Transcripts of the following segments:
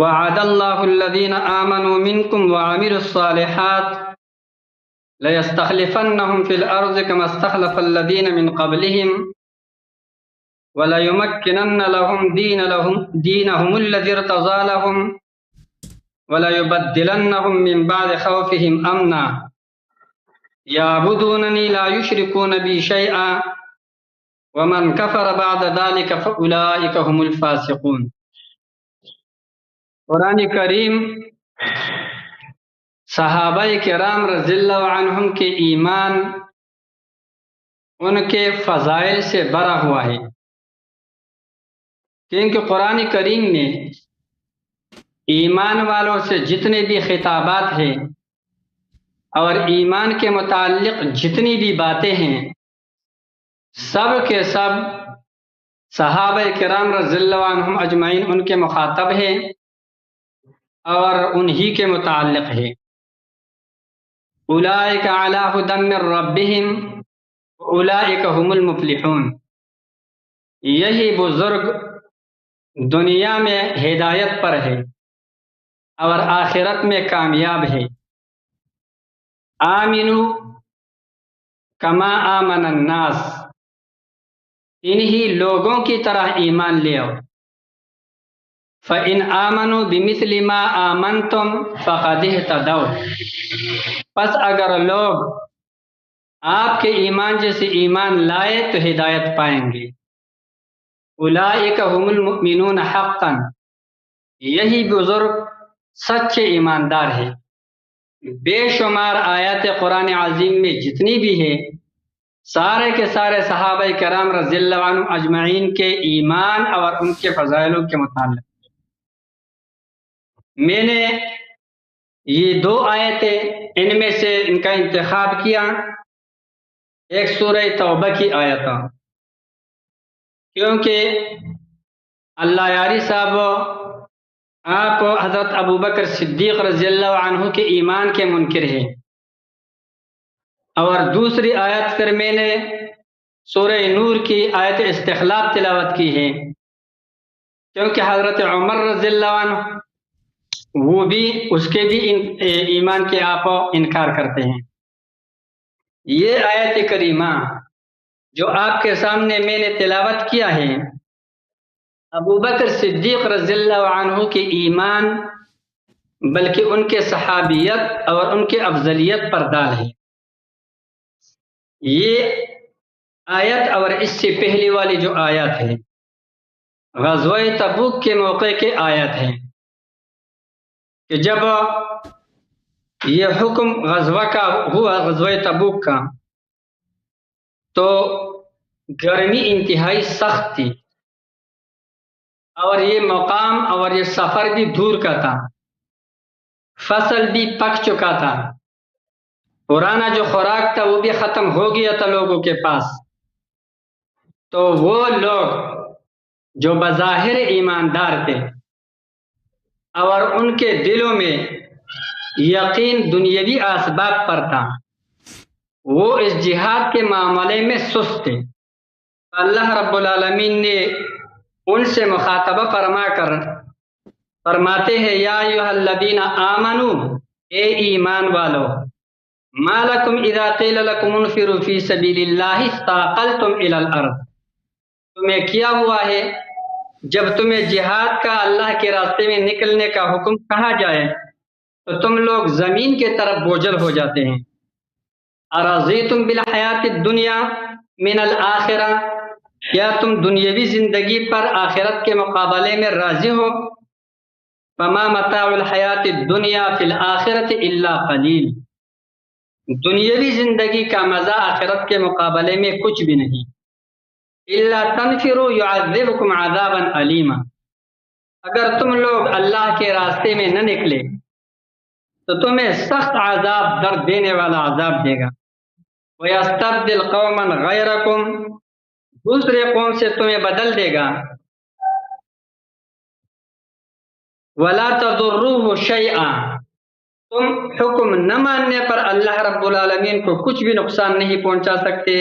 وعد الله الذين آمنوا منكم وعملوا الصالحات ليستخلفنهم في الأرض كما استخلف الذين من قبلهم وليمكنن لهم دينهم الذي ارتضى لهم وليبدلنهم من بعد خوفهم أمنا يعبدونني لا يشركون بي شيئا ومن كفر بعد ذلك فأولئك هم الفاسقون۔ قرآن کریم صحابہ کرام رضی اللہ عنہم کے ایمان، ان کے فضائل سے بھرا ہوا ہے، کیونکہ قرآن کریم نے ایمان والوں سے جتنے بھی خطابات ہیں اور ایمان کے متعلق جتنی بھی باتیں ہیں، سب کے سب صحابہ کرام رضی اللہ عنہم اجمعین ان کے مخاطب ہیں اور انہی کے متعلق ہے۔ اولئک علی ھدی من ربہم اولئک ھم المفلحون، یہی بزرگ دنیا میں ہدایت پر ہے اور آخرت میں کامیاب ہے۔ آمنو کما آمن الناس، انہی لوگوں کی طرح ایمان لے آؤ۔ فَإِنْ آمَنُوا بِمِثْلِ مَا آمَنْتُمْ فَقَدِ اهْتَدَوْا، پس اگر لوگ آپ کے ایمان جیسے ایمان لائے تو ہدایت پائیں گے۔ اولئک ھم المؤمنون حقا، یہی بزرگ سچے ایماندار ہے۔ بے شمار آیات قرآن عظیم میں جتنی بھی ہے، سارے کے سارے صحابہ کرام رضی اللہ عنہ اجمعین کے ایمان اور ان کے فضائلوں کے متعلق۔ میں نے یہ دو آیتیں ان میں سے ان کا انتخاب کیا، ایک سورہ توبہ کی آیت، کیونکہ اللہ یاری صاحب آپ حضرت ابوبکر صدیق رضی اللہ عنہ کے ایمان کے منکر ہیں، اور دوسری آیت پھر میں نے سورہ نور کی آیت استخلاف تلاوت کی ہے، کیونکہ حضرت عمر رضی اللہ عنہ وہ بھی اس کے بھی ایمان کے آپ انکار کرتے ہیں۔ یہ آیت کریمہ جو آپ کے سامنے میں نے تلاوت کیا ہے، ابوبکر صدیق رضی اللہ عنہ کے ایمان بلکہ ان کے صحابیت اور ان کے افضلیت پر دال ہے۔ یہ آیت اور اس سے پہلے والی جو آیت ہے غزوہ تبوک کے موقع کے آیت ہیں، کہ جب یہ حکم غزوہ کا ہوا، غزوہ تبوک کا، تو گرمی انتہائی سخت تھی اور یہ مقام اور یہ سفر بھی دور کا تھا، فصل بھی پک چکا تھا، پرانا جو خوراک تھا وہ بھی ختم ہو گیا تھا لوگوں کے پاس۔ تو وہ لوگ جو بظاہر ایماندار تھے اور ان کے دلوں میں یقین دنیاوی اسباب پر تھا، وہ اس جہاد کے معاملے میں سست تھے۔ اللہ رب العالمین نے ان سے مخاطبہ فرما کر فرماتے ہیں، یا ایھا الذین آمنو، اے ایمان والو، ما لکم اذا قیل لکم انفروا فی سبیل اللہ اثاقلتم الی الارض، تمہیں کیا ہوا ہے جب تمہیں جہاد کا اللہ کے راستے میں نکلنے کا حکم کہا جائے تو تم لوگ زمین کے طرف بوجھل ہو جاتے ہیں۔ ارضیتم بالحیات الدنیا من الآخرہ، کیا تم دنیاوی زندگی پر آخرت کے مقابلے میں راضی ہو؟ فما متاع الحیات الدنیا فی الآخرۃ الا قلیل، دنیاوی زندگی کا مزہ آخرت کے مقابلے میں کچھ بھی نہیں۔ الا تنفروا يعذبكم عذابا علیما، اگر تم لوگ اللہ کے راستے میں نہ نکلے تو تمہیں سخت عذاب، درد دینے والا عذاب دے گا۔ وَيَسْتَبْدِلْ قَوْمًا غَيْرَكُمْ، دوسرے قوم سے تمہیں بدل دے گا۔ وَلَا تَضُرُّوهُ شَيْئًا، تم حکم نہ ماننے پر اللہ رب العالمین کو کچھ بھی نقصان نہیں پہنچا سکتے۔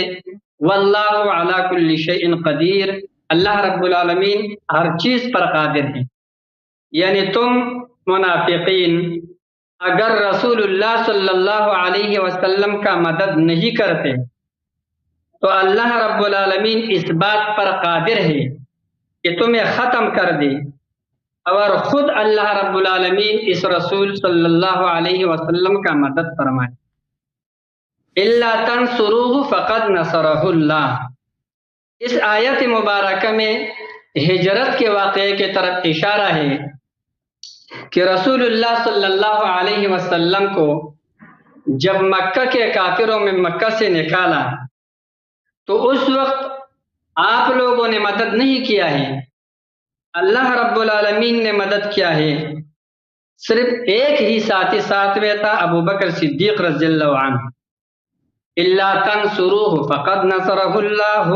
واللہ علی کل شیء قدیر، اللہ رب العالمین ہر چیز پر قادر ہے۔ یعنی تم منافقین اگر رسول اللہ صلی اللہ علیہ وسلم کا مدد نہیں کرتے تو اللہ رب العالمین اس بات پر قادر ہے کہ تمہیں ختم کر دے، اور خود اللہ رب العالمین اس رسول صلی اللہ علیہ وسلم کا مدد فرمائے۔ الا تنصروہ فقد نصرہ اللہ۔ اس آیت مبارکہ میں ہجرت کے واقعے کی طرف اشارہ ہے کہ رسول اللہ صلی اللہ علیہ وسلم کو جب مکہ کے کافروں میں مکہ سے نکالا تو اس وقت آپ لوگوں نے مدد نہیں کیا ہے، اللہ رب العالمین نے مدد کیا ہے۔ صرف ایک ہی ساتھی ساتھ میں تھا، ابو بکر صدیق رضی اللہ عنہ۔ الا تنصروہ فقد نصرہ اللہ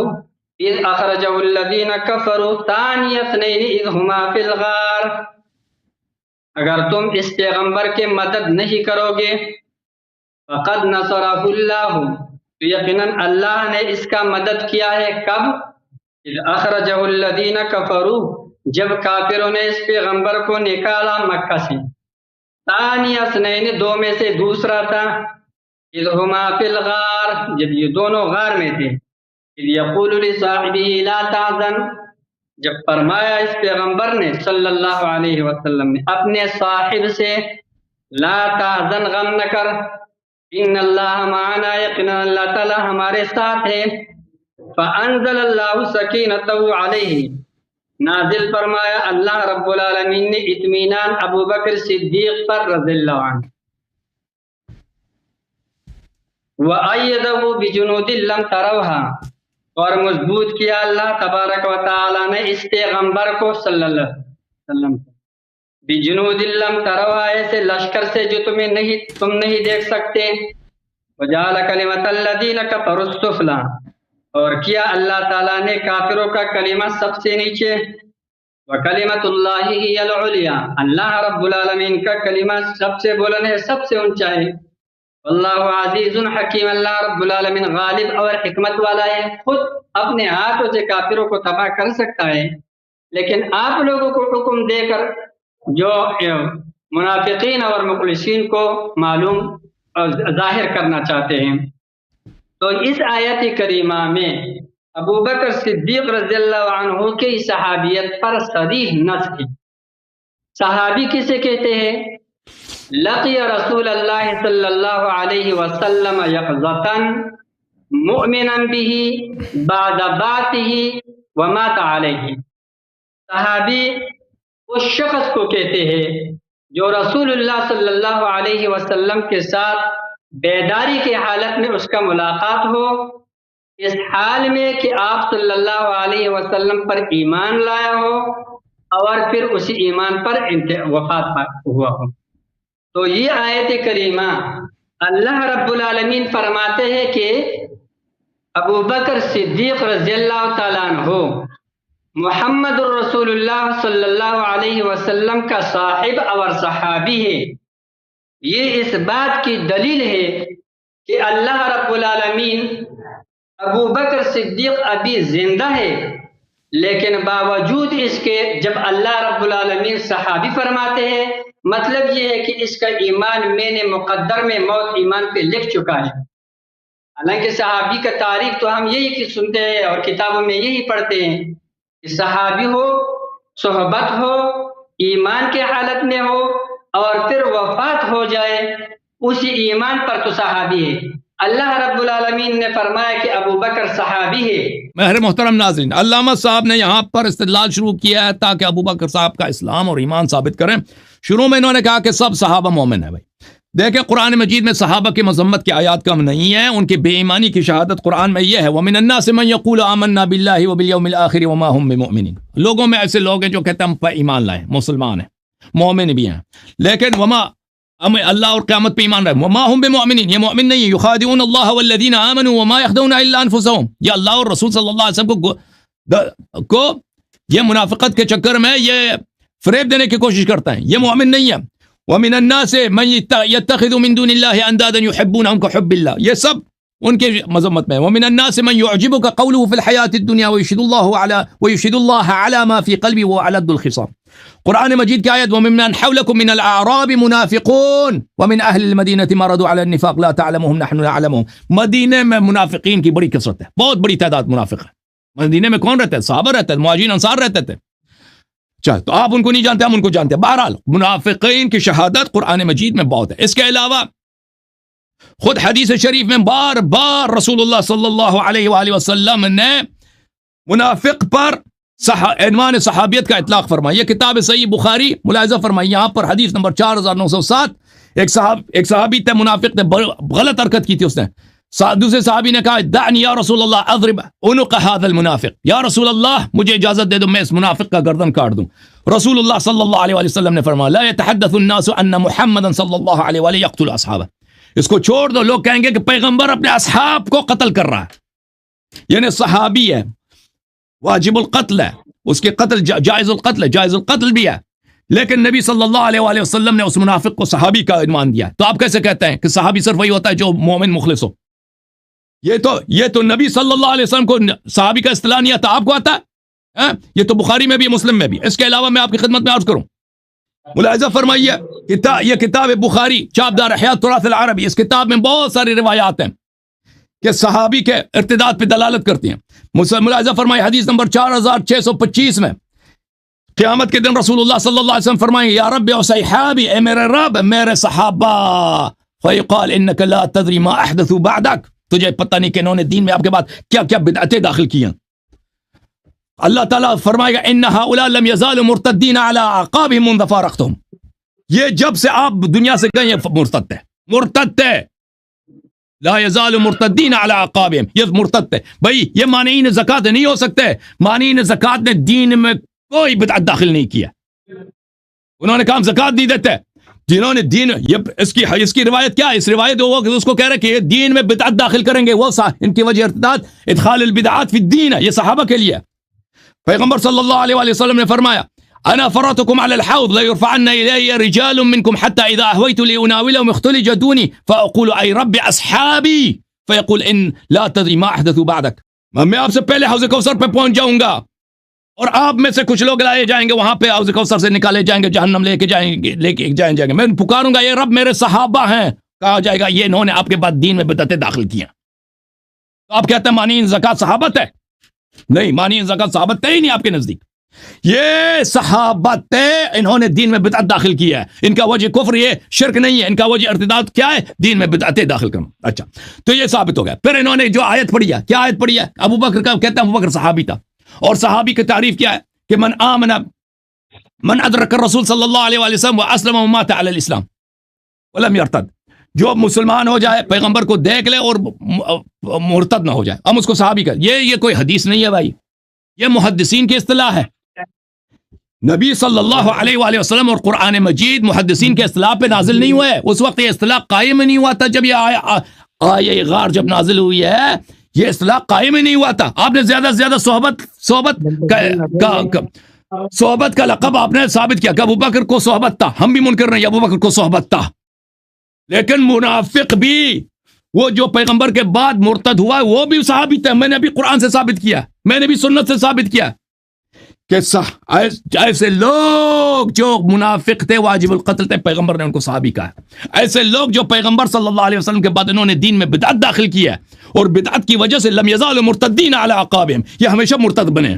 اذ اخرجہ الذین کفروا ثانی اثنین اذ ہما فی الغار۔ اگر تم اس پیغمبر کے مدد نہیں کرو گے، فقد نصرہ اللہ، تو یقیناً اللہ نے اس کا مدد کیا ہے۔ کب؟ اذ اخرجہ الذین کفروا، جب کافروں نے اس پیغمبر کو نکالا مکہ سے۔ ثانی اثنین، دو میں سے دوسرا تھا۔ اذ ہما فی الغار، جب یہ دونوں غار میں تھے۔ اذ یقول لصاحبہ لا تحزن، جب فرمایا اس پیغمبر نے صلی اللہ علیہ وسلم نے اپنے صاحب سے لا تحزن، غم نہ کر، ان اللہ معنا، یقینا اللہ تعالی ہمارے ساتھ ہے۔ فانزل اللہ سکینتہ علیہ، نازل فرمایا اللہ رب العالمین نے اطمینان ابو بکر صدیق پر رضی اللہ عنہ۔ وَأَيَّدَهُ بِجُنُودٍ لَمْ تَرَوْهَا، اور مضبوط کیا اللہ تبارک و تعالی نے اس پیغمبر کو صلی اللہ علیہ وسلم بِجُنُودٍ لَمْ تَرَوْهَا، ایسے لشکر سے جو تم نہیں دیکھ سکتے۔ وَجَعَلَ كَلِمَةَ الَّذِينَ كَفَرُوا السُّفْلَىٰ، اور کیا اللہ تعالیٰ نے کافروں کا کلمہ سب سے نیچے۔ وَكَلِمَةُ اللَّهِ هِيَ الْعُلْيَا، اللہ رب العالمین کا کلمہ سب سے بلند ہے، سب سے اونچا ہے۔ اللہ عزیز حکیم، اللہ رب العالمین غالب اور حکمت والا ہے، خود اپنے ہاتھوں سے کافروں کو تباہ کر سکتا ہے، لیکن آپ لوگوں کو حکم دے کر جو منافقین اور مخلصین کو معلوم اور ظاہر کرنا چاہتے ہیں۔ تو اس آیت کریمہ میں ابو بکر صدیق رضی اللہ عنہ کی صحابیت پر صریح نص ہے۔ صحابی کسے کہتے ہیں؟ لقی رسول اللہ صلی اللہ علیہ وسلم یقظۃ مؤمنا به بعد بعثه ومات علیہ۔ صحابی اس شخص کو کہتے ہیں جو رسول اللہ صلی اللہ علیہ وسلم کے ساتھ بیداری کی حالت میں اس کا ملاقات ہو، اس حال میں کہ آپ صلی اللہ علیہ وسلم پر ایمان لایا ہو اور پھر اسی ایمان پر وفات ہوا ہو۔ تو یہ آیت کریمہ اللہ رب العالمین فرماتے ہیں کہ ابو بکر صدیق رضی اللہ تعالیٰ عنہ محمد الرسول اللہ صلی اللہ علیہ وسلم کا صاحب اور صحابی ہے۔ یہ اس بات کی دلیل ہے کہ اللہ رب العالمین ابو بکر صدیق ابھی زندہ ہے، لیکن باوجود اس کے جب اللہ رب العالمین صحابی فرماتے ہیں، مطلب یہ ہے کہ اس کا ایمان میں نے مقدر میں موت ایمان پہ لکھ چکا ہے۔ حالانکہ صحابی کا تعریف تو ہم یہی سنتے ہیں اور کتابوں میں یہی پڑھتے ہیں کہ صحابی ہو، صحبت ہو، ایمان کے حالت میں ہو اور پھر وفات ہو جائے، اسی ایمان پر تو صحابی ہے۔ اللہ رب العالمین نے فرمایا کہ ابو بکر صحابی ہے۔ میرے محترم ناظرین، علامہ صاحب نے یہاں پر استدلال شروع کیا ہے تاکہ ابو بکر صاحب کا اسلام اور ایمان ثابت کریں۔ شروع میں انہوں نے کہا کہ سب صحابہ مومن ہیں۔ بھائی دیکھیں، قرآن مجید میں صحابہ کی مذمت کی آیات کم نہیں ہیں، ان کی بے ایمانی کی شہادت قرآن میں یہ ہے، وَمِنَ النَّاسِ مَن يَقُولُ آمَنَّا بِاللَّهِ وَبِالْيَوْمِ الْآخِرِ وَمَا هُم بِمُؤْمِنِينَ۔ لوگوں میں ایسے لوگ ہیں جو کہتے ہیں ہم پر ایمان لائے، مسلمان ہیں، مومن بھی ہیں، لیکن ہم اللہ اور قیامت پہ ایمان رہے، وما هم بمؤمنین، یہ مومن نہیں ہے، یخادعون اللہ والذین آمنوا وما یخدعون الا انفسهم، یہ اللہ اور رسول صلی اللہ علیہ وسلم کو یہ منافقت کے چکر میں یہ فریب دینے کی کوشش کرتا ہے، یہ مومن نہیں ہے۔ ومن الناس من يتخذ من دون الله اندادا يحبونهم كحب الله، یہ سب ان کے مذمت میں۔ ومن الناس من يعجبك قوله في الحياة الدنيا ويشهد الله على ما في قلبه وعلى الخصام، قرآن مجید کی آیت وَمِمَّنْ حَوْلَكُمْ مِنَ الْأَعْرَابِ مُنَافِقُونَ وَمِنْ أَهْلِ الْمَدِينَةِ مَرَدُوا عَلَى النِّفَاقِ لَا تَعْلَمُهُمْ نَحْنُ نَعْلَمُهُمْ، مدینے میں منافقین کی بڑی کثرت ہے، بہت بڑی تعداد منافق ہے۔ مدینے میں کون رہتے ہیں؟ صحابہ رہتے ہیں، مہاجرین انصار رہتے تھے۔ چل تو آپ ان کو نہیں جانتے، ہم ان کو جانتے ہیں۔ بہرحال منافقین کی شہادت قرآن مجید میں بہت ہے۔ اس کے علاوہ خود حدیث شریف میں بار بار رسول اللہ صلی اللہ علیہ وآلہ وسلم نے منافق پر عنوان صحابیت کا اطلاق فرمایا۔ یہ کتاب صحیح بخاری، ملاحظہ فرمائی یہاں پر حدیث نمبر 4907، ایک صحابی تھے، منافق تھے، غلط حرکت کی تھی اس نے۔ دوسرے صحابی نے کہا دعنی یا رسول اللہ اضرب عنق هذا المنافق، یا رسول اللہ مجھے اجازت دے دو میں اس منافق کا گردن کاٹ دوں۔ رسول اللہ صلی اللہ علیہ وآلہ وسلم نے فرمایا لا يتحدث الناس ان محمدا صلی اللہ علیہ وآلہ يقتل اصحابہ، اس کو چھوڑ دو، لوگ کہیں گے کہ پیغمبر اپنے اصحاب کو قتل کر رہا ہے، یعنی صحابی ہے، واجب القتل ہے، اس کے قتل جائز القتل ہے، جائز القتل بھی ہے، لیکن نبی صلی اللہ علیہ وآلہ وسلم نے اس منافق کو صحابی کا عنوان دیا۔ تو آپ کیسے کہتے ہیں کہ صحابی صرف وہی ہوتا ہے جو مومن مخلص ہو؟ یہ تو نبی صلی اللہ علیہ وسلم کو صحابی کا اصطلاح نہیں آتا، آپ کو آتا ہے؟ یہ تو بخاری میں بھی، مسلم میں بھی۔ اس کے علاوہ میں آپ کی خدمت میں عرض کروں، ملاحظہ فرمائیے یہ کتاب بخاری چاپ دار احیاء التراث العربی، اس کتاب میں بہت ساری روایات ہیں کہ صحابی کے ارتداد پہ دلالت کرتی ہیں۔ ملاحظہ فرمائیے حدیث نمبر 4625 میں قیامت کے دن رسول اللہ صلی اللہ علیہ وسلم فرمائیں گے یا رب و صحابی، اے میرے رب میرے صحابہ، فیقال انک لا تدری ما احدثوا بعدک، تجھے پتہ نہیں کہ انہوں نے دین میں آپ کے بعد کیا کیا بدعتیں داخل کی ہیں۔ اللہ تعالیٰ فرمائے گا ان هؤلاء لم يزالوا مرتدین علی اعقابهم منذ فارقتهم، یہ جب سے آپ دنیا سے گئے مرتد تھے، مرتد تھے، لا يزال مرتدین علی اعقابهم، یہ مرتد تھے۔ بھائی یہ مانعین زکوٰۃ نہیں ہو سکتے، مانعین زکوٰۃ نے دین میں کوئی بدعت داخل نہیں کیا، انہوں نے کہا ہم زکوٰۃ نہیں دیتے، جنہوں نے دین اس کی روایت کیا ہے؟ اس روایت اس کو کہہ رہے کہ یہ دین میں بدعت داخل کریں گے، وہ ان کی وجہ ارتداد ادخال البدعات فی الدین ہے، یہ صحابہ کے لیے۔ پیغمبر صلی اللہ علیہ وآلہ وسلم نے فرمایا انا فرطکم علی الحوض لا يرفعن الی رجال منکم حتى اذا اهویت لاناولهم اختلج دونی فاقول ای رب اصحابی فیقول ان لا تدری ما احدثوا بعدک، میں آپ سے پہلے حوض کوثر پہ پہنچ جاؤں گا اور آپ میں سے کچھ لوگ لائے جائیں گے، وہاں پہ حوض کوثر سے نکالے جائیں گے، جہنم لے کے جائیں گے، میں پکاروں گا یہ رب میرے صحابہ ہیں، کہا جائے گا یہ انہوں نے آپ کے بعد دین میں بدعتیں داخل کی ہیں۔ تو آپ کہتے ہیں مانعین زکوٰۃ صحابت ہے؟ نہیں، مانعین زکوٰۃ صحابت ہے ہی نہیں آپ کے نزدیک، یہ صحابت ہے، انہوں نے دین میں بدعت داخل کی ہے، ان کا وجہ کفر یہ شرک نہیں ہے، ان کا وجہ ارتداد کیا ہے؟ دین میں بدعتیں داخل کرنا۔ اچھا تو یہ ثابت ہو گیا۔ پھر انہوں نے جو آیت پڑھی ہے، کیا آیت پڑھی ہے؟ ابو بکر کا، کہتے ہیں ابو بکر صحابی تھا، اور صحابی کی تعریف کیا ہے کہ من ادرک الرسول صلی اللہ علیہ وآلہ وسلم واسلم ومات علی الاسلام ولم یرتد، جو مسلمان ہو جائے، پیغمبر کو دیکھ لے اور مرتد نہ ہو جائے، ہم اس کو صحابی کہتے ہیں۔ یہ کوئی حدیث نہیں ہے بھائی، یہ محدثین کی اصطلاح ہے۔ نبی صلی اللہ علیہ وآلہ وسلم اور قرآن مجید محدثین کے اصطلاح پہ نازل نہیں ہوئے، اس وقت یہ اصطلاح قائم نہیں ہوا تھا، جب یہ آیہ غار جب نازل ہوئی ہے یہ اصطلاح قائم ہی نہیں ہوا تھا۔ آپ نے زیادہ سے زیادہ صحبت کا لقب آپ نے ثابت کیا کہ ابو بکر کو صحبت تھا، ہم بھی منکر نہیں، ابو بکر کو صحبت تھا، لیکن منافق بھی وہ جو پیغمبر کے بعد مرتد ہوا ہے وہ بھی صحابی تھا، میں نے بھی قرآن سے ثابت کیا، میں نے بھی سنت سے ثابت کیا کہ ایسے لوگ جو منافق تھے واجب القتل تھے، پیغمبر نے ان کو صحابی کہا ہے۔ ایسے لوگ جو پیغمبر صلی اللہ علیہ وسلم کے بعد انہوں نے دین میں بدعت داخل کی ہے اور بدعت کی وجہ سے لم یزال مرتدین علی اعقابہم، یہ ہمیشہ مرتد بنے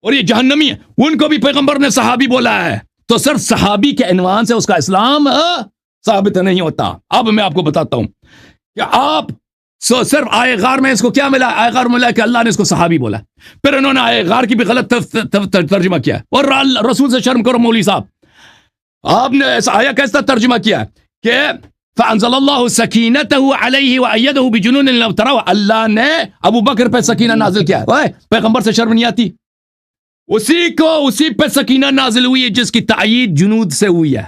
اور یہ جہنمی ہے، ان کو بھی پیغمبر نے صحابی بولا ہے۔ تو صرف صحابی کے عنوان سے اس کا اسلام ثابت نہیں ہوتا۔ اب میں آپ کو بتاتا ہوں کہ آپ صرف آئے غار میں اس کو کیا ملا؟ آئے غار ملا کہ اللہ نے اس کو صحابی بولا، پھر انہوں نے آئے غار کی بھی غلط ترجمہ کیا، اور رسول سے شرم کرو مولوی صاحب، آپ نے ایسا آیا کیسا ترجمہ کیا کہ فانزل اللہ سکینتہ علیہ وایدہ بجنون لم تروا، اللہ نے ابو بکر پہ سکینہ نازل کیا۔ پیغمبر سے شرم نہیں آتی؟ اسی پہ سکینہ نازل ہوئی ہے جس کی تائید جنود سے ہوئی ہے۔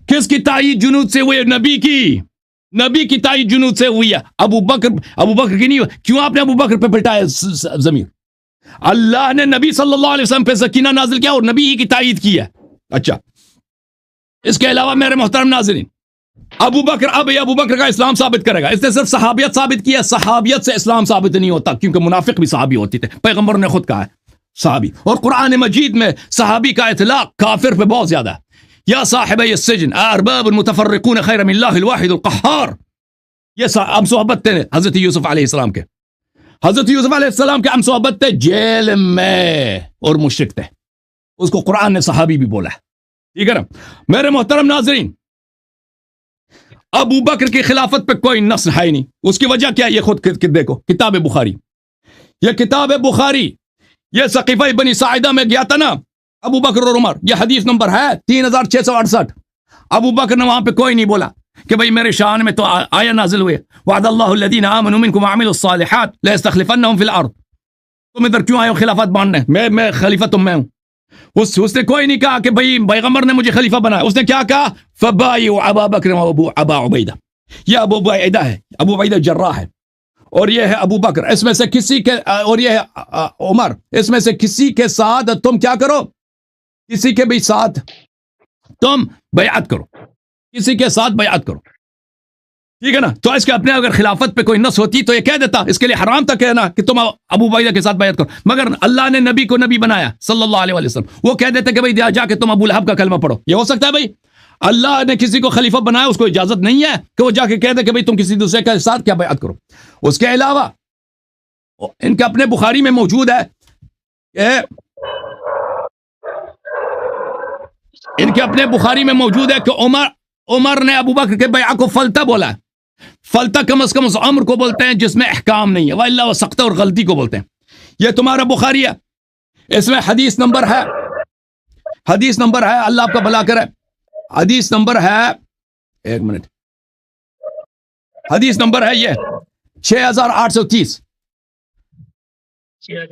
کس کی تائید جنود سے ہوئی ہے؟ نبی کی تائید جنود سے ہوئی ہے، ابو بکر کی نہیں ہوئی۔ کیوں آپ نے ابو بکر پہ پلٹایا ضمیر؟ اللہ نے نبی صلی اللہ علیہ وسلم پہ سکینہ نازل کیا اور نبی ہی کی تائید کی ہے۔ اچھا، اس کے علاوہ میرے محترم ناظرین، ابو بکر کا اسلام ثابت کرے گا، اس نے صرف صحابیت ثابت کی ہے، صحابیت سے اسلام ثابت نہیں ہوتا، کیونکہ منافق بھی صحابی ہوتی تھے، پیغمبر نے خود کہا ہے صحابی. اور قرآن مجید میں صحابی کا اطلاق کافر پہ بہت زیادہ ہے. یا صاحبی السجن ارباب متفرقون خیر من اللہ الواحد القہار. یہ ہم صحبت تھے حضرت یوسف علیہ السلام کے. حضرت یوسف علیہ السلام کے ہم صحبت تھے جیل میں اور مشرک تھے. اس کو قرآن نے صحابی بھی بولا ہے. ٹھیک ہے نا میرے محترم ناظرین. ابو بکر کی خلافت پہ کوئی نص ہے نہیں. اس کی وجہ کیا ہے؟ یہ خود دیکھو کتاب بخاری. یہ کتاب بخاری یہ سقیفہ بنی ساعدہ میں گیا تھا نا ابو بکر اور عمر. یہ حدیث نمبر ہے 3668. ابو بکر نے وہاں پہ کوئی نہیں بولا کہ بھئی میرے شان میں تو آیا نازل ہوئے وعد اللہ الذین آمنوا منکم وعملوا الصالحات لیستخلفنہم فی الارض. تم ادھر کیوں آئے ہو خلافت ماننے؟ میں خلیفہ تم میں ہوں. اس نے کوئی نہیں کہا کہ بھئی پیغمبر نے مجھے خلیفہ بنایا. اس نے کیا کہا؟ فبایعوا ابا بکر و ابا عبیدہ. یہ ابو عبیدہ ہے, ابو عبیدہ جراح ہے, اور یہ ہے ابو بکر. اس میں سے کسی کے, اور یہ ہے عمر. اس میں سے کسی کے ساتھ تم کیا کرو؟ کسی کے بھی ساتھ تم بیعت کرو. کسی کے ساتھ بیعت کرو. ٹھیک ہے نا. تو اس کے اپنے اگر خلافت پہ کوئی نص ہوتی تو یہ کہہ دیتا. اس کے لیے حرام تھا کہنا کہ تم ابو عبیدہ کے ساتھ بیعت کرو. مگر اللہ نے نبی کو نبی بنایا صلی اللہ علیہ وسلم. وہ کہہ دیتے کہ بھئی جا کے تم ابو لہب کا کلمہ پڑھو. یہ ہو سکتا ہے بھئی؟ اللہ نے کسی کو خلیفہ بنایا, اس کو اجازت نہیں ہے کہ وہ جا کے کہہ دے کہ بھئی تم کسی دوسرے کے ساتھ کیا بیعت کرو. اس کے علاوہ ان کے اپنے بخاری میں موجود ہے کہ ان کے اپنے بخاری میں موجود ہے کہ عمر نے ابو بکر کے بیعہ کو فلتا بولا ہے. فلتا کم از کم اس امر کو بولتے ہیں جس میں احکام نہیں ہے, وَإِلَّا وہ سخت اور غلطی کو بولتے ہیں. یہ تمہارا بخاری ہے. اس میں حدیث نمبر ہے, اللہ آپ کا بھلا کرے. حدیث نمبر ہے, ایک منٹ, حدیث نمبر ہے یہ 6830.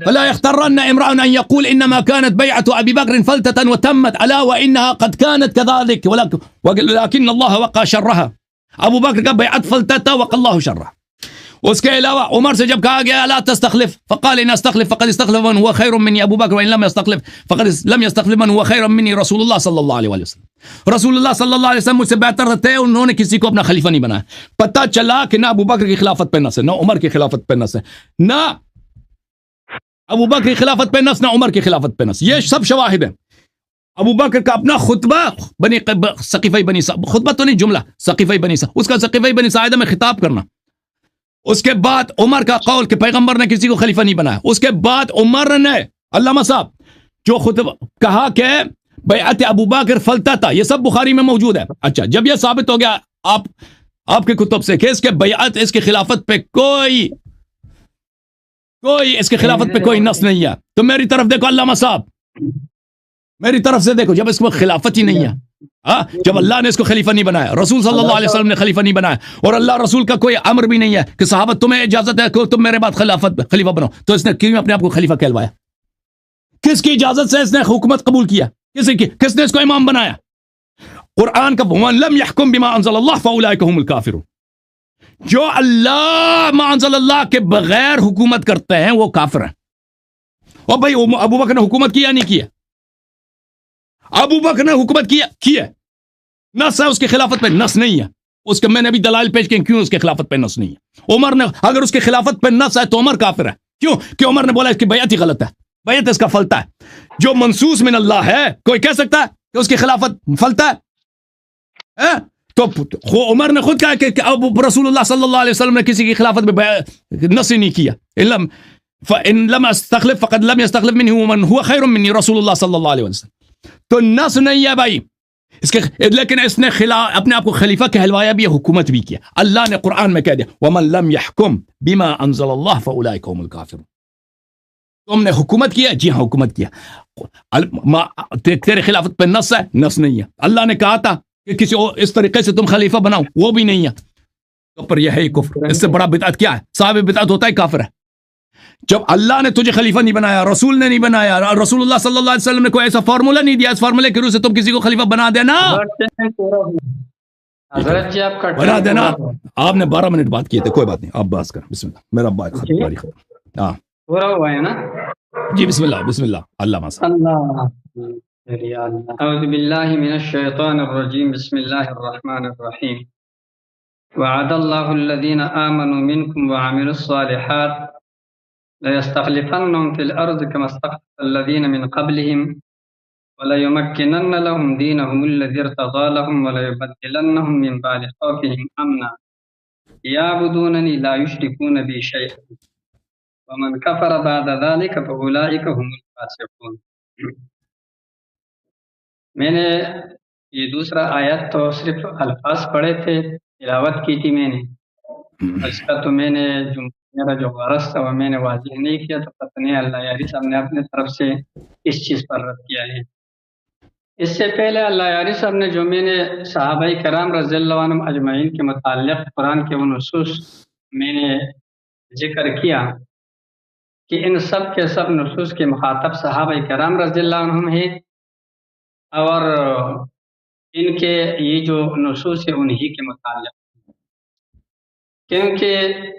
فلا يخترن امرأ ان يقول انما كانت بيعة ابي بكر فلتة وتمت الا وانها قد كانت كذلك ولكن الله وقى شرها. ابو بکر کا بیعت فلتا تھا وقى الله شرها. اس کے علاوہ عمر سے جب کہا گیا لا تستخلف فقال ان استخلف فقد استخلف من هو خير مني ابو بکر وان لم يستخلف فقد لم يستخلف من هو خير مني رسول اللہ صلی اللہ علیہ وسلم. رسول اللہ صلی اللہ علیہ وسلم مجھ سے بہتر تھے, انہوں نے کسی کو اپنا خلیفہ نہیں بنایا. پتہ چلا کہ نہ ابو بکر کی خلافت پہ نص ہے, نہ عمر کی خلافت پہ نص ہے, نہ ابو بکر کی خلافت پہ نص, نہ عمر کی خلافت پہ نص. یہ سب شواہد ہیں. ابو بکر کا اپنا خطبہ بنی سقیفہ بنی خطبہ تو نہیں, جملہ سقیفہ بنی اس کا سقیفہ بنی ساعدہ میں خطاب کرنا. اس کے بعد عمر کا قول کہ پیغمبر نے کسی کو خلیفہ نہیں بنایا. اس کے بعد عمر نے علامہ صاحب جو خطبہ کہا کہ بیعت ابو بکر فلتا تھا, یہ سب بخاری میں موجود ہے. اچھا, جب یہ ثابت ہو گیا آپ کے کتب سے کہ اس کے بیعت اس کی خلافت پہ کوئی اس کے خلافت پہ کوئی نص نہیں ہے, تو میری طرف دیکھو علامہ صاحب, میری طرف سے دیکھو. جب اس کو خلافت ہی نہیں ہے, جب اللہ نے اس کو خلیفہ نہیں بنایا, رسول صلی اللہ علیہ وسلم نے خلیفہ نہیں بنایا, اور اللہ رسول کا کوئی امر بھی نہیں ہے کہ صحابہ تمہیں اجازت ہے کہ تم میرے بعد خلیفہ بنو, تو اس نے کیوں اپنے آپ کو خلیفہ کہلوایا؟ کس کی اجازت سے اس نے حکومت قبول کیا؟ کس نے اس کو امام بنایا؟ قرآن کا وَمَن لَمْ يَحْكُمْ بِمَا أَنزَلَ اللَّهُ فَأُولَٰئِكَ هُمُ الْكَافِرُونَ. جو اللہ ما انزل اللہ کے بغیر حکومت کرتے ہیں وہ کافر ہیں. اور بھائی ابو بکر نے حکومت کیا نہیں کیا؟ ابو بکر نے حکومت کیا. نص ہے اس کی خلافت پہ نص نہیں ہے. اس کے میں نے بھی دلائل پیش کیے کیوں اس کے خلافت پہ نص نہیں ہے. عمر نے اگر اس کی خلافت پہ نص ہے تو عمر کافر ہے. کیوں کہ عمر نے بولا اس کی بیعت ہی غلط ہے, بیعت اس کا فلتا ہے. جو منصوص من اللہ ہے کوئی کہہ سکتا ہے کہ اس کی خلافت فلتا ہے؟ تو عمر نے خود کہا کہ اب رسول اللہ صلی اللہ علیہ وسلم نے کسی کی خلافت میں نص نہیں کیا. فَإِن لَمْ أَسْتَخْلِفْ فَقَدْ لَمْ يَسْتَخْلِفْ مِنْهُ وَمَنْ هُوَ خَيْرٌ مِنِّي رسول اللہ صلی اللہ علیہ وسلم. تو نص نہیں ہے بھائی اس کے, لیکن اس نے اپنے آپ کو خلیفہ کہلوایا بھی, حکومت بھی کیا. اللہ نے قرآن میں کہہ دیا وَمَن لَمْ يَحْكُمْ بِمَا أَنزَلَ اللَّهُ فَأُولَٰئِكَ هُمُ الْكَافِرُونَ. تم نے حکومت کیا؟ جی ہاں حکومت کیا. تیرے خلافت پہ نص ہے؟ نص نہیں ہے. اللہ نے کہا تھا کہ کسی اس طریقے سے تم خلیفہ بناؤ, وہ بھی نہیں ہے. تو پر یہ ہے کفر. اس سے بڑا بدعت کیا ہے؟ صاحب بدعت ہوتا ہے کافر ہے. جب اللہ نے تجھے خلیفہ نہیں بنایا, رسول نے نہیں بنایا, رسول اللہ صلی اللہ علیہ وسلم نے کوئی ایسا فارمولا نہیں دیا, اس فارمولے کے روح سے تم کسی کو خلیفہ بنا دینا. بنا دینا. آپ نے 12 منٹ بات کیے تھے, کوئی بات نہیں, آپ بات کریں. بسم اللہ, میرا بات ختم. ہاں پورا ہوا ہے نا جی. بسم اللہ. اللہ اعوذ باللہ من الشیطان الرجیم. بسم اللہ الرحمن الرحیم. وعد اللہ الذین آمنوا منکم وعملوا الصالحات لَيَسْتَخْلِفَنَّهُمْ فِي الْأَرْضِ كَمَا اسْتَخْلَفَ الَّذِينَ مِنْ قَبْلِهِمْ وَلَيُمَكِّنَنَّ لَهُمْ دِينَهُمُ الَّذِي ارْتَضَىٰ لَهُمْ وَلَيُبَدِّلَنَّهُم مِّن بَعْدِ خَوْفِهِمْ أَمْنًا يَعْبُدُونَنِي لَا يُشْرِكُونَ بِي شَيْئًا وَمَنْ كَفَرَ بَعْدَ ذَلِكَ فَأُولَٰئِكَ هُمُ الْفَاسِقُونَ۔ میں نے یہ دوسرا آیت تو صرف الفاظ پڑھے تھے، تلاوت کی تھی میں نے، اس کا تو میں نے میرا جو غرض تھا وہ میں نے واضح نہیں کیا، تو پتہ نہیں اللہ یاری صاحب نے اپنے طرف سے اس چیز پر رد کیا ہے۔ اس سے پہلے اللہ یاری صاحب نے جو میں نے صحابہ کرام رضی اللہ عنہم اجمعین کے متعلق قرآن کے وہ نصوص میں نے ذکر کیا کہ ان سب کے سب نصوص کے مخاطب صحابہ کرام رضی اللہ عنہم ہیں، اور ان کے یہ جو نصوص ہے انہی کے متعلق، کیونکہ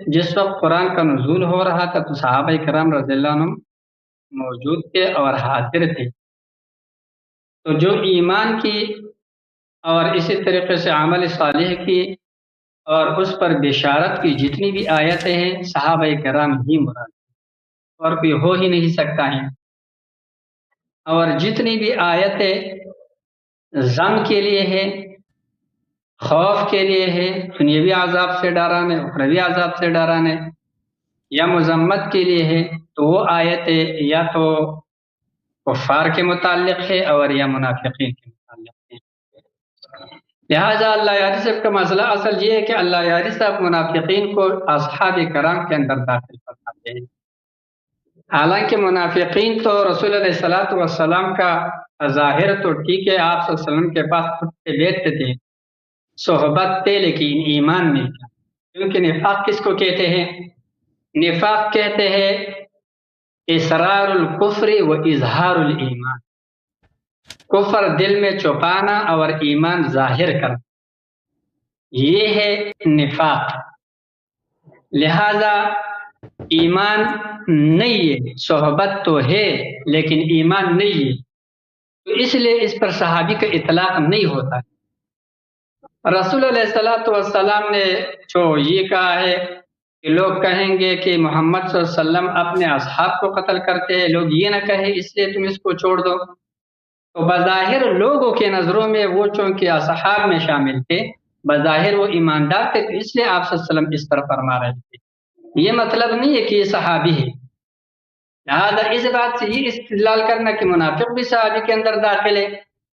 جس وقت قرآن کا نزول ہو رہا تھا تو صحابہ کرام رضی اللہ عنہم موجود تھے اور حاضر تھے، تو جو ایمان کی اور اسی طریقے سے عمل صالح کی اور اس پر بشارت کی جتنی بھی آیتیں ہیں صحابہ کرام ہی مراد اور کوئی ہو ہی نہیں سکتا ہے، اور جتنی بھی آیتیں غم کے لیے ہے، خوف کے لیے ہے، دنیاوی عذاب سے ڈرانے، اخروی عذاب سے ڈرانے، یا مذمت کے لیے ہے، تو وہ آیتیں یا تو کفار کے متعلق ہے اور یا منافقین کے متعلق ہے۔ لہٰذا اللہ یاری صاحب کا مسئلہ اصل یہ ہے کہ اللہ یاری صاحب منافقین کو اصحاب کرام کے اندر داخل فرماتے ہیں، حالانکہ منافقین تو رسول علیہ السلام کا ظاہر تو ٹھیک ہے، آپ صلی اللہ علیہ وسلم کے پاس اٹھتے بیٹھتے تھے، صحبت تھے، لیکن ایمان نہیں تھا، کیونکہ نفاق کس کو کہتے ہیں؟ نفاق کہتے ہیں اسرار الکفر و اظہار الایمان، کفر دل میں چھپانا اور ایمان ظاہر کرنا، یہ ہے نفاق۔ لہذا ایمان نہیں ہے، صحبت تو ہے لیکن ایمان نہیں ہے، تو اس لیے اس پر صحابی کا اطلاق نہیں ہوتا ہے۔ رسول علیہ السلام نے جو یہ کہا ہے کہ لوگ کہیں گے کہ محمد صلی اللہ علیہ وسلم اپنے اصحاب کو قتل کرتے ہیں، لوگ یہ نہ کہیں اس لیے تم اس کو چھوڑ دو، تو بظاہر لوگوں کے نظروں میں وہ چونکہ اصحاب میں شامل تھے، بظاہر وہ ایماندار تھے، تو اس لیے آپ صلی اللہ علیہ وسلم اس طرح فرما رہے تھے، یہ مطلب نہیں ہے کہ یہ صحابی ہے۔ لہٰذا اس بات سے یہ استدلال کرنا کہ منافق بھی صحابی کے اندر داخل ہے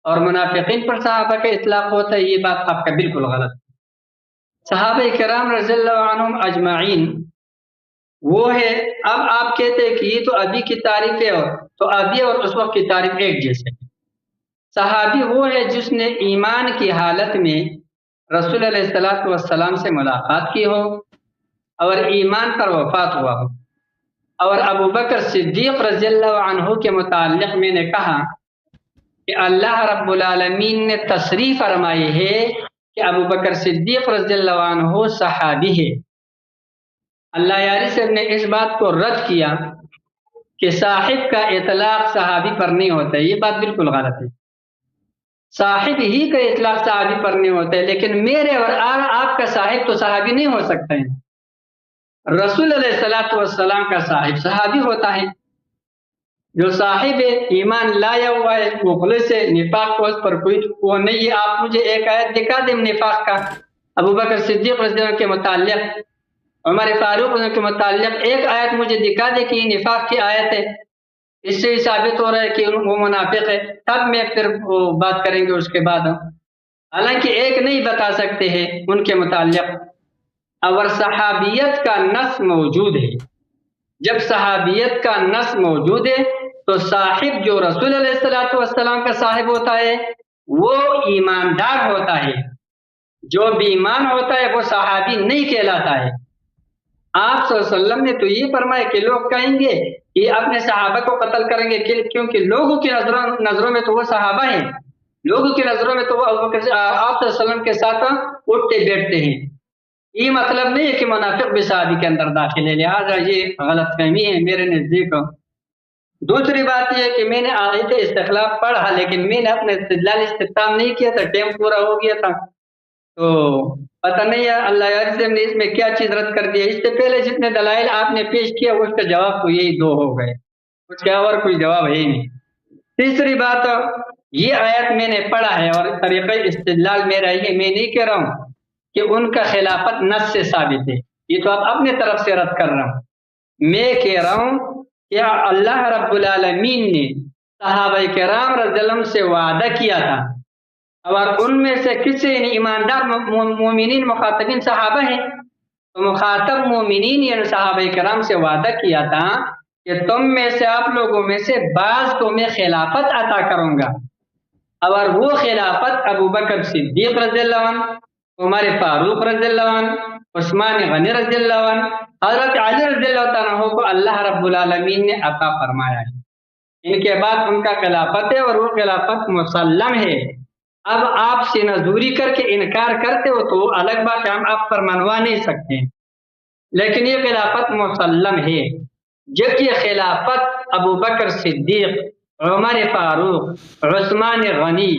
اور منافقین پر صحابہ کا اطلاق ہوتا ہے، یہ بات آپ کا بالکل غلط ہے۔ صحابہ کرام رضی اللہ عنہم اجمعین وہ ہے، اب آپ کہتے ہیں کہ یہ تو ابھی کی تعریف ہے، تو ابھی اور اس وقت کی تعریف ایک جیسے ہے۔ صحابی وہ ہے جس نے ایمان کی حالت میں رسول علیہ السلام سے ملاقات کی ہو اور ایمان پر وفات ہوا ہو۔ اور ابو بکر صدیق رضی اللہ عنہ کے متعلق میں نے کہا کہ اللہ رب العالمین نے تصریح فرمائی ہے کہ ابو بکر صدیق رضی اللہ عنہ صحابی ہے۔ اللہ یاری صاحب نے اس بات کو رد کیا کہ صاحب کا اطلاق صحابی پر نہیں ہوتا ہے، یہ بات بالکل غلط ہے، صاحب ہی کا اطلاق صحابی پر نہیں ہوتا ہے، لیکن میرے اور آپ کا صاحب تو صحابی نہیں ہو سکتا ہے۔ رسول علیہ السلام کا صاحب صحابی ہوتا ہے، جو صاحب ایمان لایا ہوا ہے مخلص سے، نفاق کو اس پر کوئی وہ نہیں ہے۔ آپ مجھے ایک آیت دکھا دیں نفاق کا، ابو بکر صدیق رضی اللہ عنہ کے متعلق، عمر فاروق رضی اللہ عنہ کے متعلق ایک آیت مجھے دکھا دے کہ یہ نفاق کی آیت ہے، اس سے ثابت ہو رہا ہے کہ وہ منافق ہے، تب میں پھر وہ بات کریں گے اس کے بعد۔ حالانکہ ایک نہیں بتا سکتے ہیں ان کے متعلق، اور صحابیت کا نص موجود ہے، جب صحابیت کا نص موجود ہے تو صاحب جو رسول علیہ السلام کا صاحب ہوتا ہے وہ ایماندار ہوتا ہے، جو بے ایمان ہوتا ہے وہ صحابی نہیں کہلاتا ہے۔ آپ صلی اللہ علیہ وسلم نے تو یہ فرمایا کہ لوگ کہیں گے کہ اپنے صحابہ کو قتل کریں گے، کیونکہ لوگوں کی نظروں میں تو وہ صحابہ ہیں، لوگوں کی نظروں میں تو وہ آپ صلی اللہ علیہ وسلم کے ساتھ اٹھتے بیٹھتے ہیں۔ یہ مطلب نہیں ہے کہ منافق بھی صحابی کے اندر داخل ہے، لہٰذا یہ غلط فہمی ہے میرے نزدیک۔ دوسری بات یہ ہے کہ میں نے آیت استخلاف پڑھا، لیکن میں نے اپنے استدلال استخدام نہیں کیا تھا، ٹائم پورا ہو گیا تھا، تو پتہ نہیں ہے اللہ یار سے نے اس میں کیا چیز رد کر دی ہے. اس سے پہلے جتنے دلائل آپ نے پیش کیا اس کا جواب تو یہی دو ہو گئے، اس کا اور کوئی جواب ہے ہی نہیں. تیسری بات، یہ آیت میں نے پڑھا ہے اور طریقہ استدلال میرا یہ، میں نہیں کہہ رہا ہوں کہ ان کا خلافت نص سے ثابت ہے، یہ تو آپ اپنے طرف سے رد کر رہا ہوں. میں کہہ رہا ہوں کہ اللہ رب العالمین نے صحابہ کرام رضی اللہ عنہ سے وعدہ کیا تھا، اور ان میں سے کسی یعنی ایماندار مومنین مخاطبین صحابہ ہیں، تو مخاطب مومنین یعنی صحابہ کرام سے وعدہ کیا تھا کہ تم میں سے، آپ لوگوں میں سے بعض کو میں خلافت عطا کروں گا، اور وہ خلافت ابو بکر صدیق رضی اللہ عنہ، عمر فاروق رضی اللہ عنہ، عثمان غنی رضی اللہ عنہ، حضرت علی رضی اللہ عنہ کو اللہ رب العالمین نے عطا فرمایا ہے. ان کے بعد ان کا خلافت ہے اور وہ خلافت مسلم ہے. اب آپ سینہ دوری کر کے انکار کرتے ہو تو الگ بات ہے، ہم آپ پر منوا نہیں سکتے، لیکن یہ خلافت مسلم ہے. جب یہ خلافت ابو بکر صدیق، عمر فاروق، عثمان غنی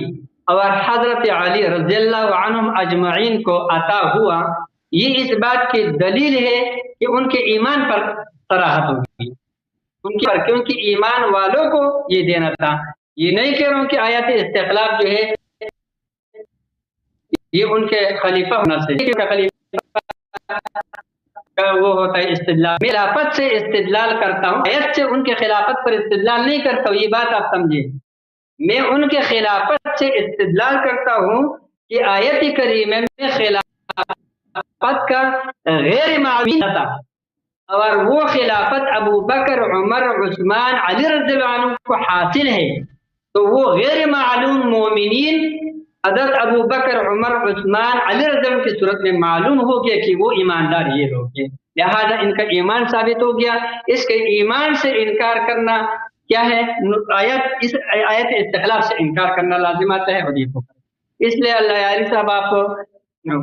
اور حضرت علی رضی اللہ عنہم اجمعین کو عطا ہوا، یہ اس بات کی دلیل ہے کہ ان کے ایمان پر صراحت ہوگی، ان پر، کیونکہ ایمان والوں کو یہ دینا تھا. یہ نہیں کہہ رہا ہوں کہ آیت استخلاف جو ہے یہ ان کے خلیفہ ہونا چاہیے، خلیفہ وہ ہوتا ہے استدلال. میں خلافت سے استدلال کرتا ہوں، آیت سے ان کے خلافت پر استدلال نہیں کرتا ہوں، یہ بات آپ سمجھیں. میں ان کے خلافت سے استدلال کرتا ہوں کہ آیت کریمہ میں خلافت کا غیر معلوم تھا، اور وہ خلافت ابو بکر، عمر، عثمان، علی رضی اللہ عنہ کو حاصل ہے، تو وہ غیر معلوم مومنین حضرت ابو بکر، عمر، عثمان، علی رضی اللہ عنہ کی صورت میں معلوم ہو گیا کہ وہ ایماندار یہ لوگ ہیں، لہذا ان کا ایمان ثابت ہو گیا. اس کے ایمان سے انکار کرنا کیا ہے؟ اس آیت استخلاف سے انکار کرنا لازم آتا ہے حدیث کو. اس لیے اللہ علی صاحب آپ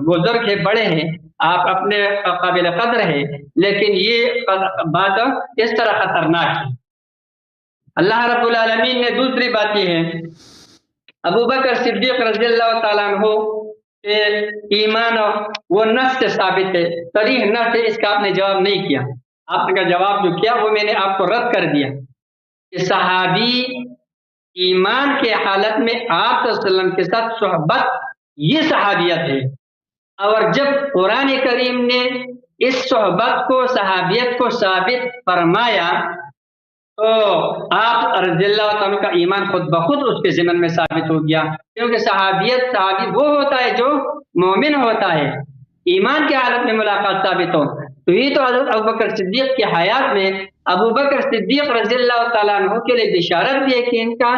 بزرگ ہے، بڑے ہیں، آپ اپنے قابل قدر ہے، لیکن یہ بات اس طرح خطرناک ہے. اللہ رب العالمین نے دوسری بات یہ ہے، ابو بکر صدیق رضی اللہ تعالیٰ عنہ کے ایمان وہ نص سے ثابت ہے، صریح نص ہے، اس کا آپ نے جواب نہیں کیا. آپ کا جواب جو کیا وہ میں نے آپ کو رد کر دیا کہ صحابی ایمان کے حالت میں آپ صلی اللہ علیہ وسلم کے ساتھ صحبت یہ صحابیت ہے، اور جب قرآن کریم نے اس صحبت کو، صحابیت کو ثابت فرمایا تو آپ رضی اللہ عنہ کا ایمان خود بخود اس کے ضمن میں ثابت ہو گیا، کیونکہ صحابی وہ ہوتا ہے جو مومن ہوتا ہے، ایمان کی حالت میں ملاقات ثابت ہو. تو یہ تو حضرت ابو بکر صدیق کی حیات میں ابو بکر صدیق رضی اللہ تعالیٰ عنہ کے لیے بشارت دی ہے کہ ان کا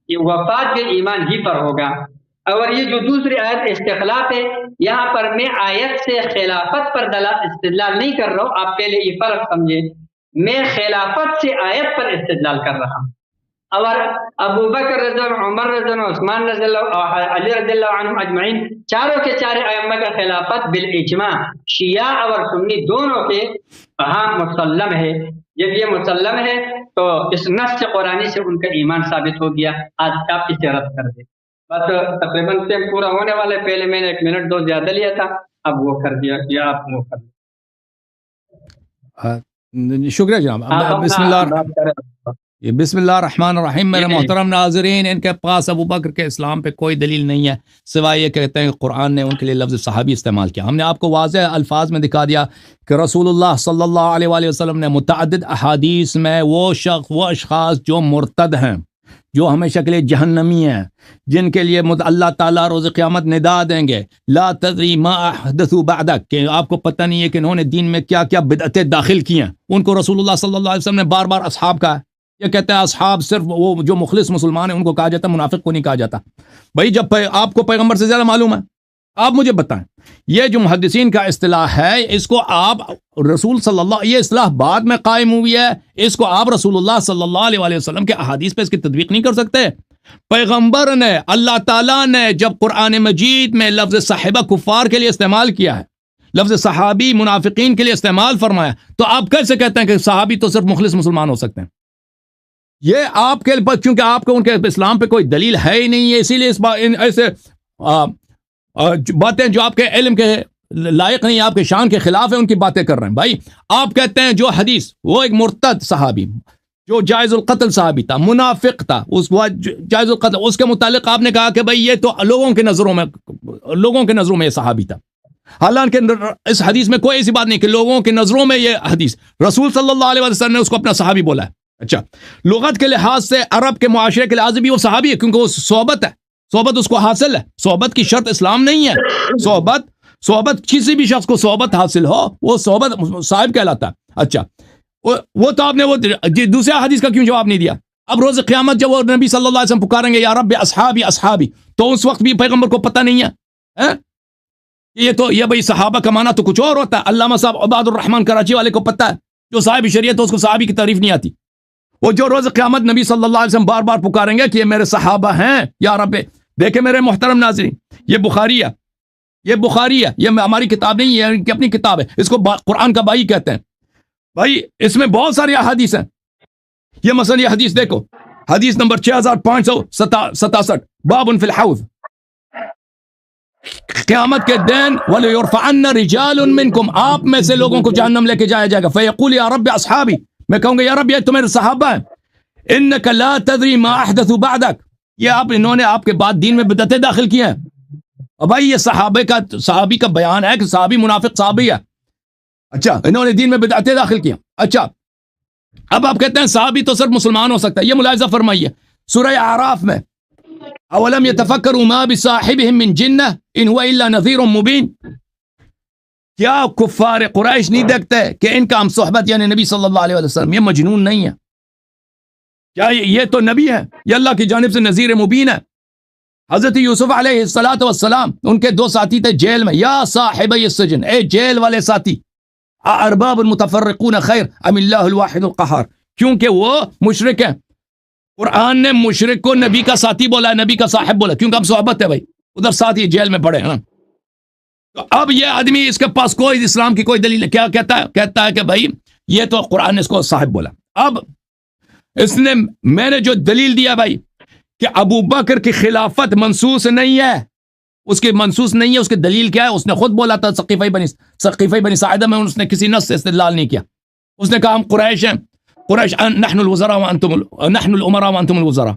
وفات بھی ایمان ہی پر ہوگا. اور یہ جو دوسری آیت استخلاف ہے، یہاں پر میں آیت سے خلافت پر استدلال نہیں کر رہا ہوں، آپ پہلے یہ فرق سمجھے، میں خلافت سے آیت پر استدلال کر رہا ہوں. اور ابو بکر رضی اللہ عنہ، عمر رضی اللہ عنہ، عثمان رضی اللہ عنہ، علی رضی اللہ عنہ اجمعین، چاروں کے چارے ائمہ کا خلافت بالاجماع شیعہ اور سنی دونوں کے ہاں مسلم ہے. جب یہ مسلم ہے تو اس نص قرآنی سے ان کا ایمان ثابت ہو گیا. آج آپ اسے رد کر دیں. بس تقریباً ٹائم پورا ہونے والے، پہلے میں نے 1 منٹ 2 زیادہ لیا تھا، اب وہ کر دیا، یا آپ وہ کر دیں. شکریہ جناب. بسم اللہ الرحمن الرحیم. میرے محترم ناظرین، ان کے پاس ابو بکر کے اسلام پہ کوئی دلیل نہیں ہے سوائے یہ کہتے ہیں کہ قرآن نے ان کے لیے لفظ صحابی استعمال کیا. ہم نے آپ کو واضح الفاظ میں دکھا دیا کہ رسول اللہ صلی اللہ علیہ وآلہ وسلم نے متعدد احادیث میں وہ اشخاص جو مرتد ہیں، جو ہمیشہ کے لیے جہنمی ہیں، جن کے لیے اللہ تعالیٰ روز قیامت ندا دیں گے، لا تدری ما احدثوا بعدک، کہ آپ کو پتہ نہیں ہے کہ انہوں نے دین میں کیا کیا بدعتیں داخل کی ہیں. ان کو رسول اللہ صلی اللہ علیہ وسلم نے بار بار اصحاب کہا. یہ کہتے ہیں اصحاب صرف وہ جو مخلص مسلمان ہیں ان کو کہا جاتا ہے، منافق کو نہیں کہا جاتا. بھائی جب آپ کو پیغمبر سے زیادہ معلوم ہے، آپ مجھے بتائیں، یہ جو محدثین کا اصطلاح ہے، اس کو آپ رسول صلی اللہ، یہ اصطلاح بعد میں قائم ہوئی ہے، اس کو آپ رسول اللہ صلی اللہ علیہ وآلہ وسلم کے احادیث پہ اس کی تطبیق نہیں کر سکتے. پیغمبر نے، اللہ تعالیٰ نے جب قرآن مجید میں لفظ صحابہ کفار کے لیے استعمال کیا ہے، لفظ صحابی منافقین کے لیے استعمال فرمایا، تو آپ کیسے کہتے ہیں کہ صحابی تو صرف مخلص مسلمان ہو سکتے ہیں؟ یہ آپ کے چونکہ آپ کو ان کے اسلام پہ کوئی دلیل ہے ہی نہیں ہے، اسی لیے ایسے باتیں جو آپ کے علم کے لائق نہیں، آپ کے شان کے خلاف ہے، ان کی باتیں کر رہے ہیں بھائی. آپ کہتے ہیں جو حدیث، وہ ایک مرتد صحابی جو جائز القتل صحابی تھا، منافق تھا، اس جائز القتل، اس کے متعلق آپ نے کہا کہ بھائی یہ تو لوگوں کے نظروں میں یہ صحابی تھا. حالانکہ اس حدیث میں کوئی ایسی بات نہیں کہ لوگوں کے نظروں میں یہ حدیث، رسول صلی اللہ علیہ وسلم نے اس کو اپنا صحابی بولا ہے. اچھا، لغت کے لحاظ سے عرب کے معاشرے کے لحاظ سے بھی وہ صحابی ہے، کیونکہ وہ صحبت ہے، صحبت اس کو حاصل ہے. صحبت کی شرط اسلام نہیں ہے. صحبت کسی بھی شخص کو صحبت حاصل ہو وہ صحبت صاحب کہلاتا ہے. اچھا، وہ تو آپ نے وہ دوسرے حدیث کا کیوں جواب نہیں دیا؟ اب روز قیامت جب وہ نبی صلی اللہ علیہ وسلم پکاریں گے یا رب اصحابی اصحابی، تو اس وقت بھی پیغمبر کو پتہ نہیں ہے یہ بھائی صحابہ کا معنی تو کچھ اور ہوتا ہے. علامہ صاحب عباد الرحمان کراچی والے کو پتہ ہے، جو صاحب شریعت ہے اس کو صحابی کی تعریف نہیں آتی. وہ جو روز قیامت نبی صلی اللہ علیہ وسلم بار بار پکاریں گے کہ یہ میرے صحابہ ہیں یا رب. دیکھیں میرے محترم ناظرین، یہ بخاری ہے، یہ ہماری کتاب نہیں، یہ ان کی اپنی کتاب ہے. اس کو قرآن کا بائی کہتے ہیں. بھائی اس میں بہت ساری احادیث ہیں. یہ مثلا یہ حدیث دیکھو، حدیث نمبر 6567، باب فی الحوض، قیامت کے دن وَلَيُرْفَعَنَّ رِجَالٌ مِّنْكُمْ، آپ میں سے لوگوں کو جہنم لے کے جایا جائے گا. فَيَقُولُ يَا رَبِّ أَصْحَابِي، میں کہوں گا یا رب یہ تو میرے صحابہ ہیں. إِنَّكَ لَا تَدْرِي مَا أَحْدَثُوا بَعْدَكَ، یہ انہوں نے آپ کے بعد دین میں بدعتیں داخل کی ہیں. اور بھائی یہ صحابی کا بیان ہے کہ صحابی منافق صحابی ہے. اچھا، انہوں نے دین میں بدعتیں داخل کیا. اچھا، اب آپ کہتے ہیں صحابی تو صرف مسلمان ہو سکتا ہے. یہ ملاحظہ فرمائیے سورہ اعراف میں، اولم يتفکروا ما بصاحبهم من جنہ ان هو الا نذیر مبین، کیا کفار قریش نہیں دیکھتے کہ ان کا ہم صحبت یعنی نبی صلی اللہ علیہ وسلم یہ مجنون نہیں ہے؟ کیا یہ تو نبی ہے، یہ اللہ کی جانب سے نذیر مبین ہے. حضرت یوسف علیہ السلام ان کے دو ساتھی تھے جیل میں، یا صاحبی السجن، اے جیل والے ساتھی، ارباب المتفرقون خیر ام اللہ الواحد القہار، کیونکہ وہ مشرک ہیں. قرآن نے مشرک کو نبی کا ساتھی بولا ہے، نبی کا صاحب بولا، کیونکہ ہم صحبت ہے. بھائی ادھر ساتھی جیل میں پڑے ہیں. تو اب یہ آدمی، اس کے پاس کوئی اسلام کی کوئی دلیل، کیا کہتا ہے کہ بھائی یہ تو قرآن نے اس کو صاحب بولا. اب میں نے جو دلیل دیا بھائی کہ ابو بکر کی خلافت منسوس نہیں ہے، اس کی منسوس نہیں ہے، اس کی دلیل کیا ہے؟ اس نے خود بولا تھا سقیفہ بنی ساعدہ میں، اس نے کسی نص سے استدلال نہیں کیا. اس نے کہا ہم قریش ہیں، قریش نحن الوزراء وانتم نحن الامراء وانتم الوزراء.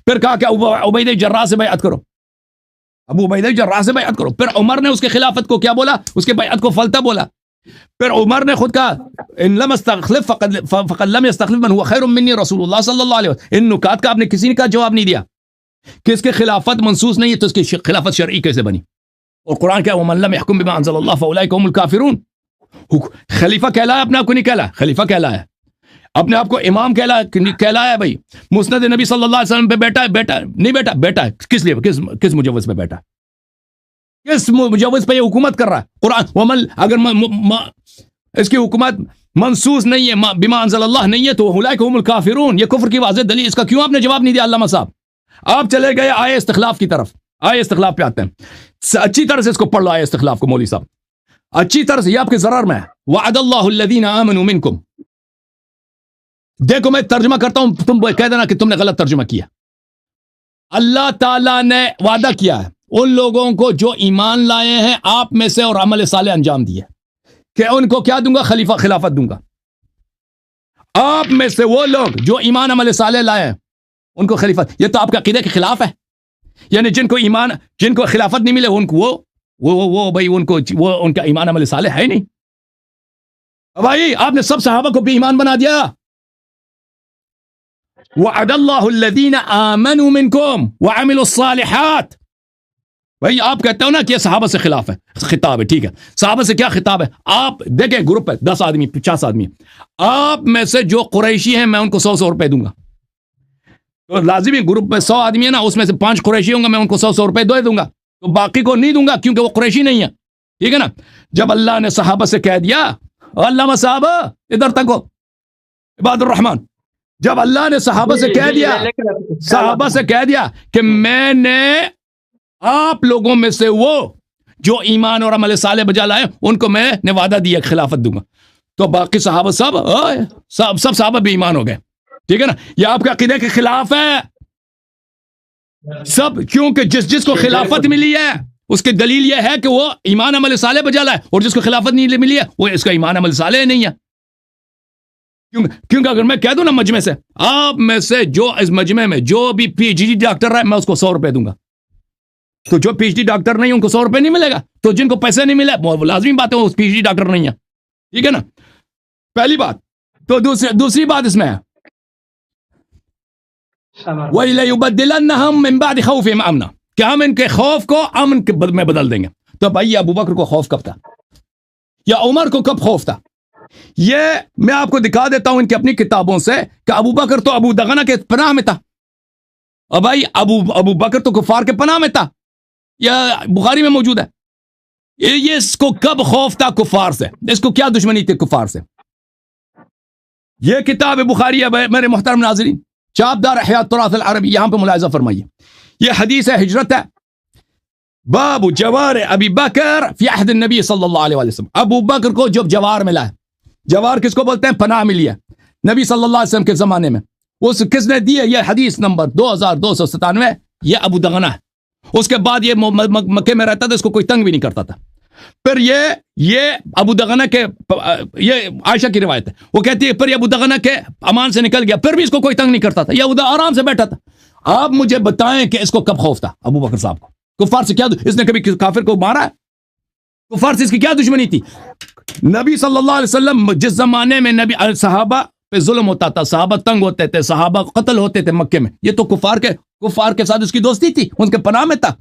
پھر کہا کہ عبید جراح سے بیعت کرو، ابو عبید جراح سے بیعت کرو. پھر عمر نے اس کے خلافت کو کیا بولا؟ اس کے بیعت کو فلتہ بولا. پھر عمر نے خود کہا ان لم استخلف فقد لم يستخلف من هو خیر مني رسول اللہ صلی اللہ علیہ وسلم. ان نکات کا آپ نے کسی نے کا جواب نہیں دیا کہ اس کے خلافت منسوس نہیں ہے تو اس کی خلافت شرعی کیسے بنی؟ اور قرآن کیا ومن لم يحكم بما انزل الله فاولئك هم الكافرون. خلیفہ کہلایا، اپنے آپ کو نہیں کہلایا، خلیفہ کہلایا، اپنے آپ کو امام کہلایا. بھائی مسند نبی صلی اللہ علیہ وسلم پہ بیٹا نہیں بیٹا کس لیے، کس مجوز پہ بیٹا، کس مجوز پہ یہ حکومت کر رہا ہے؟ قرآن ومن اگر اس کی حکومت منسوس نہیں ہے، بما انزل اللہ نہیں ہے، تو اولئک هم الکافرون. یہ کفر کی واضح دلیل، اس کا کیوں آپ نے جواب نہیں دیا علامہ صاحب؟ آپ چلے گئے آئے استخلاف کی طرف. آئے استخلاف پہ آتے ہیں، اچھی طرح سے اس کو پڑھ لو آئے استخلاف کو مولوی صاحب، اچھی طرح سے، یہ آپ کے ضرر میں ہے. وعد اللہ الذین آمنوا منکم. دیکھو میں ترجمہ کرتا ہوں، تم کہہ دینا کہ تم نے غلط ترجمہ کیا. اللہ تعالیٰ نے وعدہ کیا ہے ان لوگوں کو جو ایمان لائے ہیں آپ میں سے اور عمل صالح انجام دیے کہ ان کو کیا دوں گا؟ خلافت دوں گا. آپ میں سے وہ لوگ جو ایمان عمل صالح لائے ہیں ان کو خلیفت. یہ تو آپ کا عقیدے کے خلاف ہے، یعنی جن کو خلافت نہیں ملے ان کو وہ بھائی ان کا ایمان عمل صالح ہے نہیں. بھائی آپ نے سب صحابہ کو بھی ایمان بنا دیا. وعد اللہ الذین آمنوا منکم وعملوا الصالحات. بھائی آپ کہتے ہو نا کہ یہ صحابہ سے خلاف ہے، خطاب ہے، ٹھیک ہے، صحابہ سے کیا خطاب ہے؟ آپ دیکھیں گروپ ہے 10 آدمی 50 آدمی، آپ میں سے جو قریشی ہیں میں ان کو 100 روپے دوں گا. تو لازمی گروپ میں 100 آدمی ہے نا، اس میں سے 5 قریشی ہوں گا، میں ان کو 100 روپے دے دوں گا، تو باقی کو نہیں دوں گا کیونکہ وہ قریشی نہیں ہے. ٹھیک ہے نا؟ جب اللہ نے صحابہ سے کہہ دیا، علامہ صاحب ادھر تک ہو، عباد الرحمان، جب اللہ نے صحابہ سے کہہ دیا کہ میں نے آپ لوگوں میں سے وہ جو ایمان اور عمل صالح بجا لائے ان کو میں نے وعدہ دیا خلافت دوں گا، تو باقی صحابہ سب صحابہ بھی ایمان ہو گئے. ٹھیک ہے نا؟ یہ آپ کے عقیدے کے خلاف ہے سب، کیونکہ جس کو خلافت ملی ہے اس کی دلیل یہ ہے کہ وہ ایمان عمل صالح پہ جلا ہے، اور جس کو خلافت نہیں ملی ہے وہ اس کا ایمان عمل صالح نہیں ہے. کیونکہ اگر میں کہہ دوں نا مجمع سے، آپ میں سے جو اس مجمع میں جو بھی پی ایچ ڈی ڈاکٹر ہے میں اس کو 100 روپے دوں گا، تو جو پی ایچ ڈی ڈاکٹر نہیں ان کو 100 روپے نہیں ملے گا. تو جن کو پیسے نہیں ملے وہ لازمی بات ہے وہ پی ایچ ڈی ڈاکٹر نہیں ہے. ٹھیک ہے نا، پہلی بات. تو دوسری بات اس میں ہے وَلَيُبَدِّلَنَّهُم مِّن بَعْدِ خَوْفِهِمْ أَمْنًا، کہ ہم ان کے خوف کو امن میں بدل دیں گے. تو بھائی ابو بکر کو خوف کب تھا یا عمر کو کب خوف تھا؟ یہ میں آپ کو دکھا دیتا ہوں ان کی اپنی کتابوں سے کہ ابو بکر تو ابو دغنہ کے پناہ میں تھا، اور بھائی ابو بکر تو کفار کے پناہ میں تھا، یہ بخاری میں موجود ہے. یہ اس کو کب خوف تھا کفار سے، اس کو کیا دشمنی تھی کفار سے؟ یہ کتاب بخاری ہے میرے محترم ناظرین، چاپدار احیاء التراث العربی، یہاں پہ ملاحظہ فرمائیے. یہ حدیث ہجرت ہے، باب جوار ابی بکر فی عہد النبی صلی اللہ علیہ وسلم. ابو بکر کو جب جوار ملا ہے، جوار کس کو بولتے ہیں؟ پناہ ملی ہے نبی صلی اللہ علیہ وسلم کے زمانے میں. اس کس نے دی ہے؟ یہ حدیث نمبر 2297، یہ ابو دغنہ ہے. اس کے بعد یہ مکے میں رہتا تھا، اس کو کوئی تنگ بھی نہیں کرتا تھا. پھر یہ ابو دغنہ کے، یہ عائشہ کی روایت ہے، وہ کہتی ہے پھر یہ ابو دغنہ کے امان سے نکل گیا، پھر بھی اس کو کوئی تنگ نہیں کرتا تھا، یہ ادھر آرام سے بیٹھا تھا. آپ مجھے بتائیں کہ اس کو کب خوف تھا ابو بکر صاحب کو؟ کفار سے کیا اس نے کبھی کافر کو مارا ہے؟ کفار سے اس کی کیا دشمنی تھی؟ نبی صلی اللہ علیہ وسلم جس زمانے میں نبی صحابہ پہ ظلم ہوتا تھا، صحابہ تنگ ہوتے تھے، صحابہ قتل ہوتے تھے مکے میں، یہ تو کفار کے ساتھ اس کی دوستی تھی، ان کے پناہ میں تھا.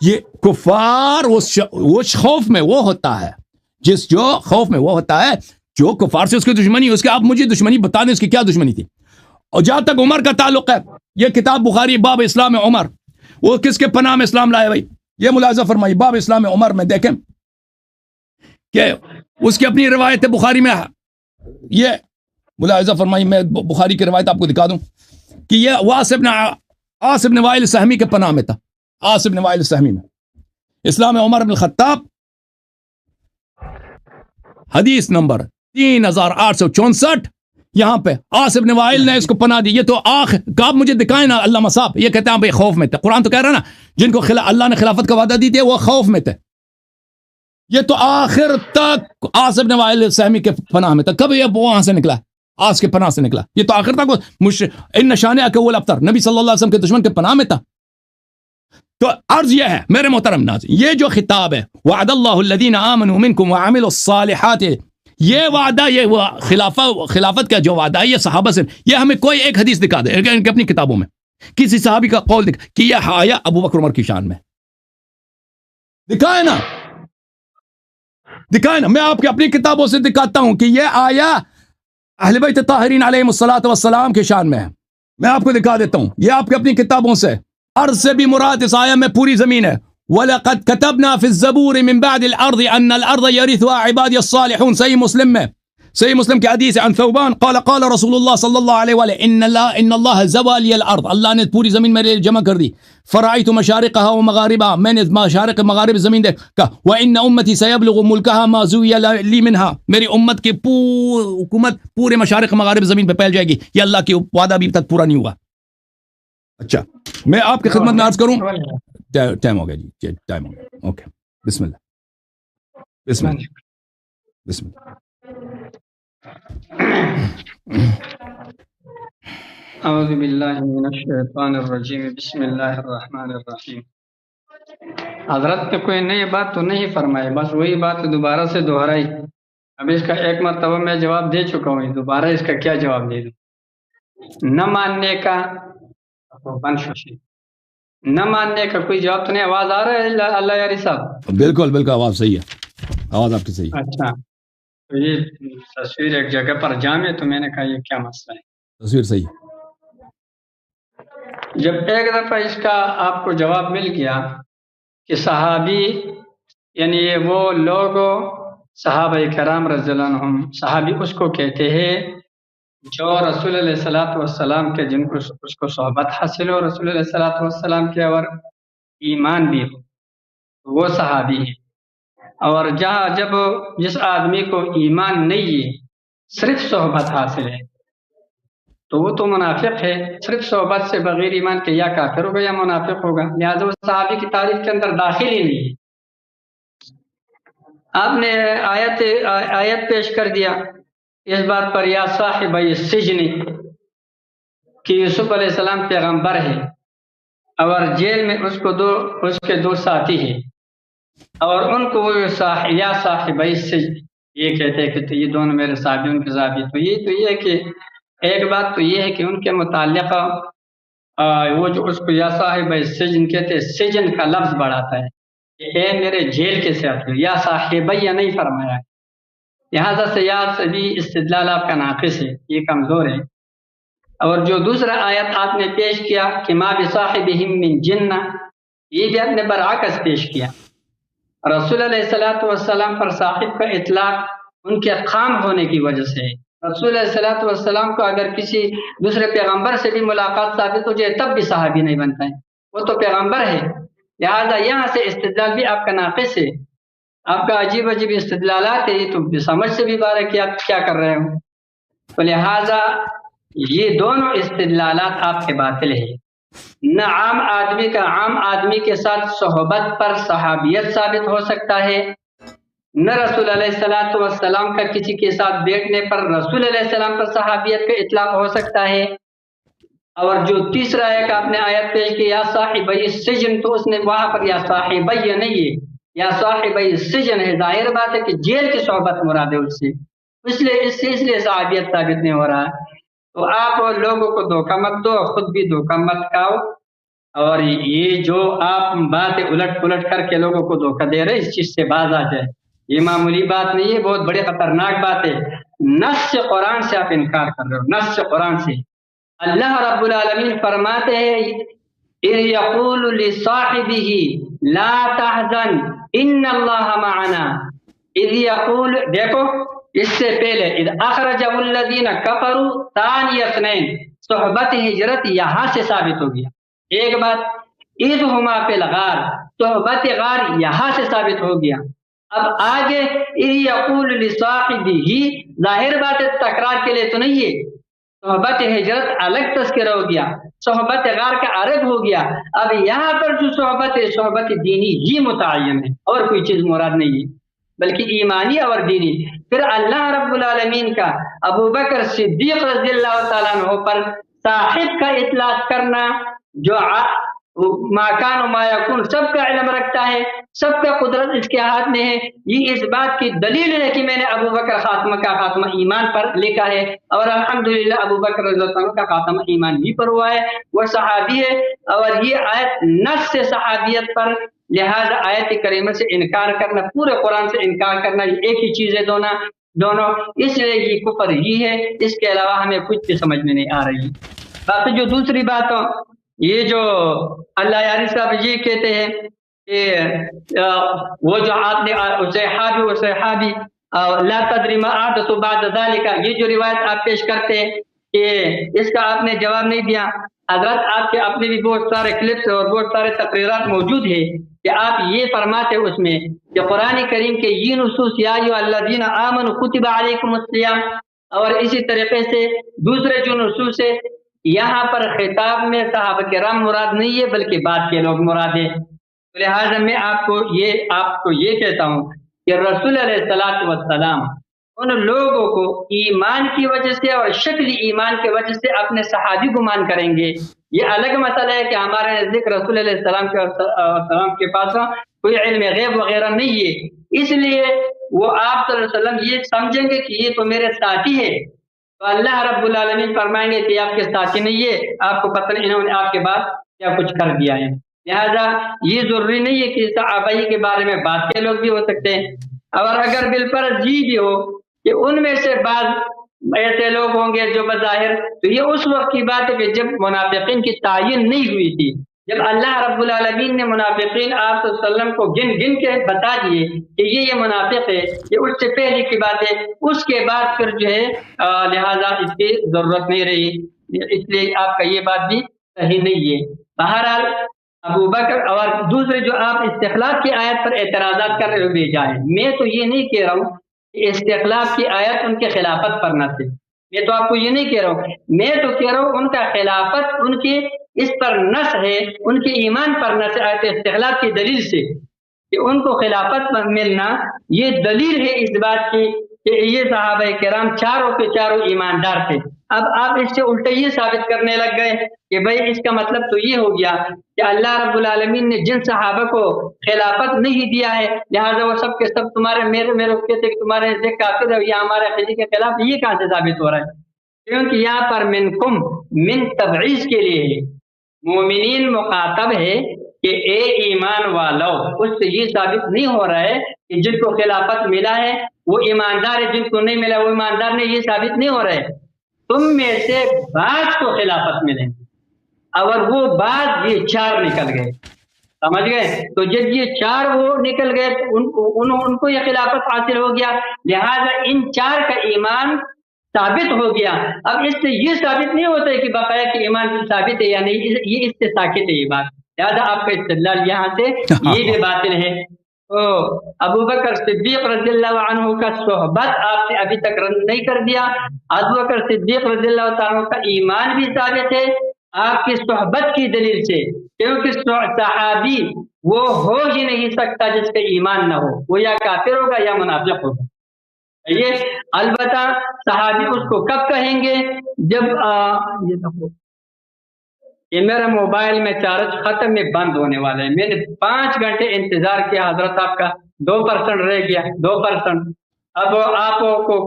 یہ کفار اس خوف میں وہ ہوتا ہے، جو خوف میں وہ ہوتا ہے جو کفار سے اس کی دشمنی. اس کے آپ مجھے دشمنی بتا دیں اس کی کیا دشمنی تھی. اور جہاں تک عمر کا تعلق ہے، یہ کتاب بخاری باب اسلام عمر، وہ کس کے پناہ میں اسلام لائے بھائی؟ یہ ملاحظہ فرمائی باب اسلام عمر میں دیکھیں کہ اس کی اپنی روایت بخاری میں، یہ ملاحظہ فرمائی، میں بخاری کی روایت آپ کو دکھا دوں کہ یہ عاص بن وائل سہمی کے پناہ میں تھا. عاص بن وائل سہمی میں اسلام عمر بن الخطاب، حدیث نمبر 3864، یہاں پہ عاص بن وائل نے اس کو پناہ دی. یہ تو آپ مجھے دکھائیں نا علامہ صاحب، یہ کہتے ہیں بھائی خوف میں تھے. قرآن تو کہہ رہا نا جن کو اللہ نے خلافت کا وعدہ دی تھی وہ خوف میں تھے. یہ تو آخر تک عاص بن وائل سہمی کے پناہ میں تھا. کب یہ وہاں سے نکلا؟ عاص کے پناہ سے نکلا. یہ تو آخر تک ان نشانے کے اول ابتر نبی صلی اللہ علیہ وسلم کے دشمن کے پناہ میں تھا. تو عرض یہ ہے میرے محترم ناظرین، یہ جو خطاب ہے وعد اللہ الذین آمنوا منکم وعملوا الصالحات، یہ وعدہ، یہ خلافت کا جو وعدہ ہے یہ صحابہ سے، یہ ہمیں کوئی ایک حدیث دکھا دے ان کی اپنی کتابوں میں، کسی صحابی کا قول دکھا کہ یہ آیا ابو بکر عمر کی شان میں. دکھائے نا، میں آپ کی اپنی کتابوں سے دکھاتا ہوں کہ یہ آیا اہل بیت طاہرین علیہم الصلوۃ والسلام کی شان میں ہے. میں آپ کو دکھا دیتا ہوں، یہ آپ کی اپنی کتابوں سے. ارض سے بھی مراد اس آیا میں پوری زمین ہے. وَلَقَدْ كَتَبْنَا فِي الزَّبُورِ مِن بَعْدِ الْأَرْضِ أَنَّ الْأَرْضَ يَرِثُهَا عِبَادِيَ الصَّالِحُونَ. صحیح مسلم کے حدیث عن ثوبان قال قال رسول اللہ صلی اللہ علیہ وآلہ ان اللہ زوى لي الارض، اللہ نے پوری زمین میرے جمع کر دی. فرأيت مشارقها ومغاربها، میں نے مشارق مغارب زمین دیکھا. وان امتی سيبلغ ملكها ما زوي لي منها، میری امت کی حکومت پورے مشارق مغارب زمین پہ پھیل جائے گی. یہ اللہ کی وعدہ ابھی تک پورا نہیں ہوا. اچھا میں آپ کی خدمت میں عرض کروں، ٹائم ہو گیا جی، ٹائم ہو گیا. اوکے بسم اللہ بسم اللہ بسم اللہ. اعوذ باللہ من الشیطان الرجیم، بسم اللہ الرحمن الرحیم. حضرت نے کوئی نئی بات تو نہیں فرمائی، بس وہی بات دوبارہ سے دہرائی. اب اس کا ایک مرتبہ میں جواب دے چکا ہوں، دوبارہ اس کا کیا جواب دے دوں؟ نہ ماننے کا نہ ماننے کا کوئی جواب تو نہیں. آواز آ رہا ہے اللہ یاری صاحب؟ بالکل آواز صحیح ہے، آواز آپ کی صحیح ہے. اچھا، تو یہ تصویر ایک جگہ پر جام ہے، تو میں نے کہا یہ کیا مسئلہ ہے؟ تصویر صحیح ہے. جب ایک دفعہ اس کا آپ کو جواب مل گیا کہ صحابی یعنی یہ وہ لوگ صحابہ کرام رضی اللہ عنہم، صحابی اس کو کہتے ہیں جو رسول علیہ الصلوۃ والسلام کے جن کو اس کو صحبت حاصل ہو رسول علیہ الصلوۃ والسلام کے اور ایمان بھی ہو، وہ صحابی ہے. اور جس آدمی کو ایمان نہیں ہے، صرف صحبت حاصل ہے، تو وہ تو منافق ہے، صرف صحبت سے بغیر ایمان کے یا کافر ہوگا یا منافق ہوگا، لہٰذا وہ صحابی کی تعریف کے اندر داخل ہی نہیں ہے۔ آپ نے آیت پیش کر دیا اس بات پر، یا صاحب السجن، کہ یوسف علیہ السلام پیغمبر ہے اور جیل میں اس کے دو ساتھی ہیں، اور ان کو وہ یا صاحب السجن یہ کہتے ہیں کہ تو یہ دونوں میرے صحابی، ان کے صحابی۔ تو یہ ہے کہ ایک بات تو یہ ہے کہ ان کے متعلق وہ جو اس کو یا صاحب السجن کہتے ہیں، سجن کا لفظ بڑھاتا ہے کہ اے میرے جیل کے ساتھی، یا صاحبیہ نہیں فرمایا ہے، لہٰذا سے یا سے بھی استدلال آپ کا ناقص ہے، یہ کمزور ہے۔ اور جو دوسرا آیت آپ نے پیش کیا کہ ما بصاحبہم من جنہ، یہ بھی آپ نے برعکس پیش کیا۔ رسول علیہ السلام پر صاحب کا اطلاق ان کے خام ہونے کی وجہ سے ہے۔ رسول علیہ السلام کو اگر کسی دوسرے پیغمبر سے بھی ملاقات ثابت ہو جائے تب بھی صحابی نہیں بنتا ہے، وہ تو پیغمبر ہے، لہٰذا یہاں سے استدلال بھی آپ کا ناقص ہے، آپ کا عجیب استدلالات ہے، یہ تو سمجھ سے بھی بارہ کہ آپ کیا کر رہے ہو، تو لہٰذا یہ دونوں استدلالات آپ کے باطل ہے۔ نہ عام آدمی کے ساتھ صحبت پر صحابیت ثابت ہو سکتا ہے، نہ رسول علیہ السلام کا کسی کے ساتھ بیٹھنے پر رسول علیہ السلام پر صحابیت کا اطلاق ہو سکتا ہے۔ اور جو تیسرا ایک آپ نے آیت پیش کی یا صاحبی السجن، تو اس نے وہاں پر یا صاحبی نہیں ہے، یا صاحبی السجن ہے، ظاہر بات ہے کہ جیل کی صحبت مراد ہے اس سے، اس لیے صحابیت ثابت نہیں ہو رہا۔ تو آپ لوگوں کو دھوکہ مت دو، خود بھی دھوکہ مت کھاؤ، اور یہ جو آپ باتیں الٹ پلٹ کر کے لوگوں کو دھوکہ دے رہے، اس چیز سے باز آ جائے، یہ معمولی بات نہیں ہے، بہت بڑی خطرناک بات ہے۔ نص قرآن سے آپ انکار کر رہے ہو، نص قرآن سے۔ اللہ رب العالمین فرماتے ہیں اذ یقول لصاحبہ لا تحزن ان اللہ معنا، اذ یقول، دیکھو اس سے پہلے اذ اخرجہ الذین کفروا ثانی اثنین، صحبت ہجرت یہاں سے ثابت ہو گیا، ایک بات اذ ہما فی الغار، صحبت غار یہاں سے ثابت ہو گیا۔ اب آگے اذ یقول لصاحبہ، ظاہر بات ہے تکرار کے لیے تو نہیں ہے، صحبت ہجرت الگ تذکرہ ہو گیا، صحبت غار کا الگ ہو گیا، اب یہاں پر جو صحبت ہے صحبت دینی ہی متعین ہے، اور کوئی چیز مراد نہیں ہے، بلکہ ایمانی اور دینی۔ پھر اللہ رب العالمین کا ابو بکر صدیق رضی اللہ تعالیٰ عنہ پر صاحب کا اطلاق کرنا، جو ما کان و ما یکون سب کا علم رکھتا ہے، سب کا قدرت اس کے ہاتھ میں ہے، یہ اس بات کی دلیل ہے کہ میں نے ابو بکر خاتمہ ایمان پر لکھا ہے، اور الحمدللہ ابو بکر رضی اللہ عنہ کا خاتمہ ایمان بھی پر ہوا ہے، وہ صحابی ہے، اور یہ آیت نص سے صحابیت پر، لہذا آیت کریمہ سے انکار کرنا، پورے قرآن سے انکار کرنا، یہ ایک ہی چیز ہے دونوں، اس لیے یہ کفر ہی ہے، اس کے علاوہ ہمیں کچھ بھی سمجھ میں نہیں آ رہی۔ باقی جو دوسری بات، یہ جو اللہ یاری صاحب یہ کہتے ہیں کہ وہ جو آپ نے صحابی لا تدری ما احدث بعد ذلك، یہ جو روایت آپ پیش کرتے ہیں کہ اس کا آپ نے جواب نہیں دیا، حضرت آپ کے اپنے بھی بہت سارے کلپس اور بہت سارے تقریرات موجود ہیں کہ آپ یہ فرماتے اس میں کہ قرآن کریم کے یہ نصوص یا ایھا الذین آمنوا کتب علیکم الصیام، اور اسی طریقے سے دوسرے جو نصوص ہے، یہاں پر خطاب میں صحابہ کرام مراد نہیں ہے بلکہ بعد کے لوگ مراد ہے۔ لہٰذا میں آپ کو یہ کہتا ہوں کہ رسول علیہ السلام ان لوگوں کو ایمان کی وجہ سے اور شکل ایمان کی وجہ سے اپنے صحابی گمان کریں گے، یہ الگ مسئلہ ہے کہ ہمارے نزدیک رسول علیہ السلام کے پاس کوئی علم غیب وغیرہ نہیں ہے، اس لیے وہ آپ صلی اللہ علیہ وسلم یہ سمجھیں گے کہ یہ تو میرے ساتھی ہے، تو اللہ رب العالمین فرمائیں گے کہ آپ کے ساتھی نہیں ہے، آپ کو پتہ نہیں انہوں نے آپ کے بعد کیا کچھ کر دیا ہے۔ لہذا یہ ضروری نہیں ہے کہ صحابہ کے بارے میں بات کے لوگ بھی ہو سکتے ہیں، اور اگر بالفرض جی بھی ہو کہ ان میں سے بعض ایسے لوگ ہوں گے جو بظاہر، تو یہ اس وقت کی بات ہے کہ جب منافقین کی تعین نہیں ہوئی تھی، جب اللہ رب العالمین نے منافقین آپ صلی اللہ علیہ وسلم کو گن گن کے بتا دیے کہ یہ منافق ہے، یہ اس سے پہلے کی بات ہے، اس کے بعد پھر جو ہے لہذا اس کی ضرورت نہیں رہی، اس لیے آپ کا یہ بات بھی صحیح نہیں ہے۔ بہرحال ابو بکر اور دوسرے جو آپ استخلاف کی آیت پر اعتراضات کر رہے ہو بے جائے، میں تو یہ نہیں کہہ رہا ہوں کہ استخلاف کی آیت ان کے خلافت پر نہ تھے، میں تو آپ کو یہ نہیں کہہ رہا ہوں، میں تو کہہ رہا ہوں ان کا خلافت ان کی اس پر نص ہے، ان کے ایمان پر نص ہے آیت استخلاف کی دلیل سے کہ ان کو خلافت پر ملنا یہ دلیل ہے اس بات کی کہ یہ صحابہ کرام چاروں کے چاروں ایماندار تھے۔ اب آپ اس سے الٹا یہ ثابت کرنے لگ گئے کہ بھائی اس کا مطلب تو یہ ہو گیا کہ اللہ رب العالمین نے جن صحابہ کو خلافت نہیں دیا ہے لہٰذا وہ سب کے سب تمہارے میرے کہتے کہ تمہارے سے کافر ہے یا ہمارے عقیدے کے خلاف، یہ کہاں سے ثابت ہو رہا ہے؟ کیونکہ یہاں پر منکم من تبعیض کے لیے ہے، مومنین مخاطب ہے کہ اے ایمان والو، اس سے یہ ثابت نہیں ہو رہا ہے کہ جن کو خلافت ملا ہے وہ ایماندار ہے، جن کو نہیں ملا وہ ایماندار نہیں، یہ ثابت نہیں ہو رہا ہے۔ تم میں سے بعض کو خلافت ملے اور وہ بعض یہ چار نکل گئے، سمجھ گئے؟ تو جب یہ چار وہ نکل گئے تو ان کو یہ خلافت حاصل ہو گیا، لہذا ان چار کا ایمان ثابت ہو گیا۔ اب اس سے یہ ثابت نہیں ہوتا ہے کہ بقایا کہ ایمان ثابت ہے یا نہیں، یہ اس سے ساکت ہے یہ بات، لہذا آپ کا استدلال یہاں سے یہ بھی باطل ہے۔ تو ابو بکر صدیق رضی اللہ عنہ کا صحبت آپ نے ابھی تک رد نہیں کر دیا، ابو بکر صدیق رضی اللہ عنہ کا ایمان بھی ثابت ہے آپ کی صحبت کی دلیل سے، کیونکہ صحابی وہ ہو ہی نہیں سکتا جس کا ایمان نہ ہو، وہ یا کافر ہوگا یا منافق ہوگا۔ یہ البتہ صحابی اس کو کب کہیں گے؟ جب یہ میرا موبائل میں چارج ختم میں بند ہونے والا ہے، میں نے 5 گھنٹے انتظار کیا حضرت، آپ کا 2% رہ گیا، 2%۔ اب آپ کو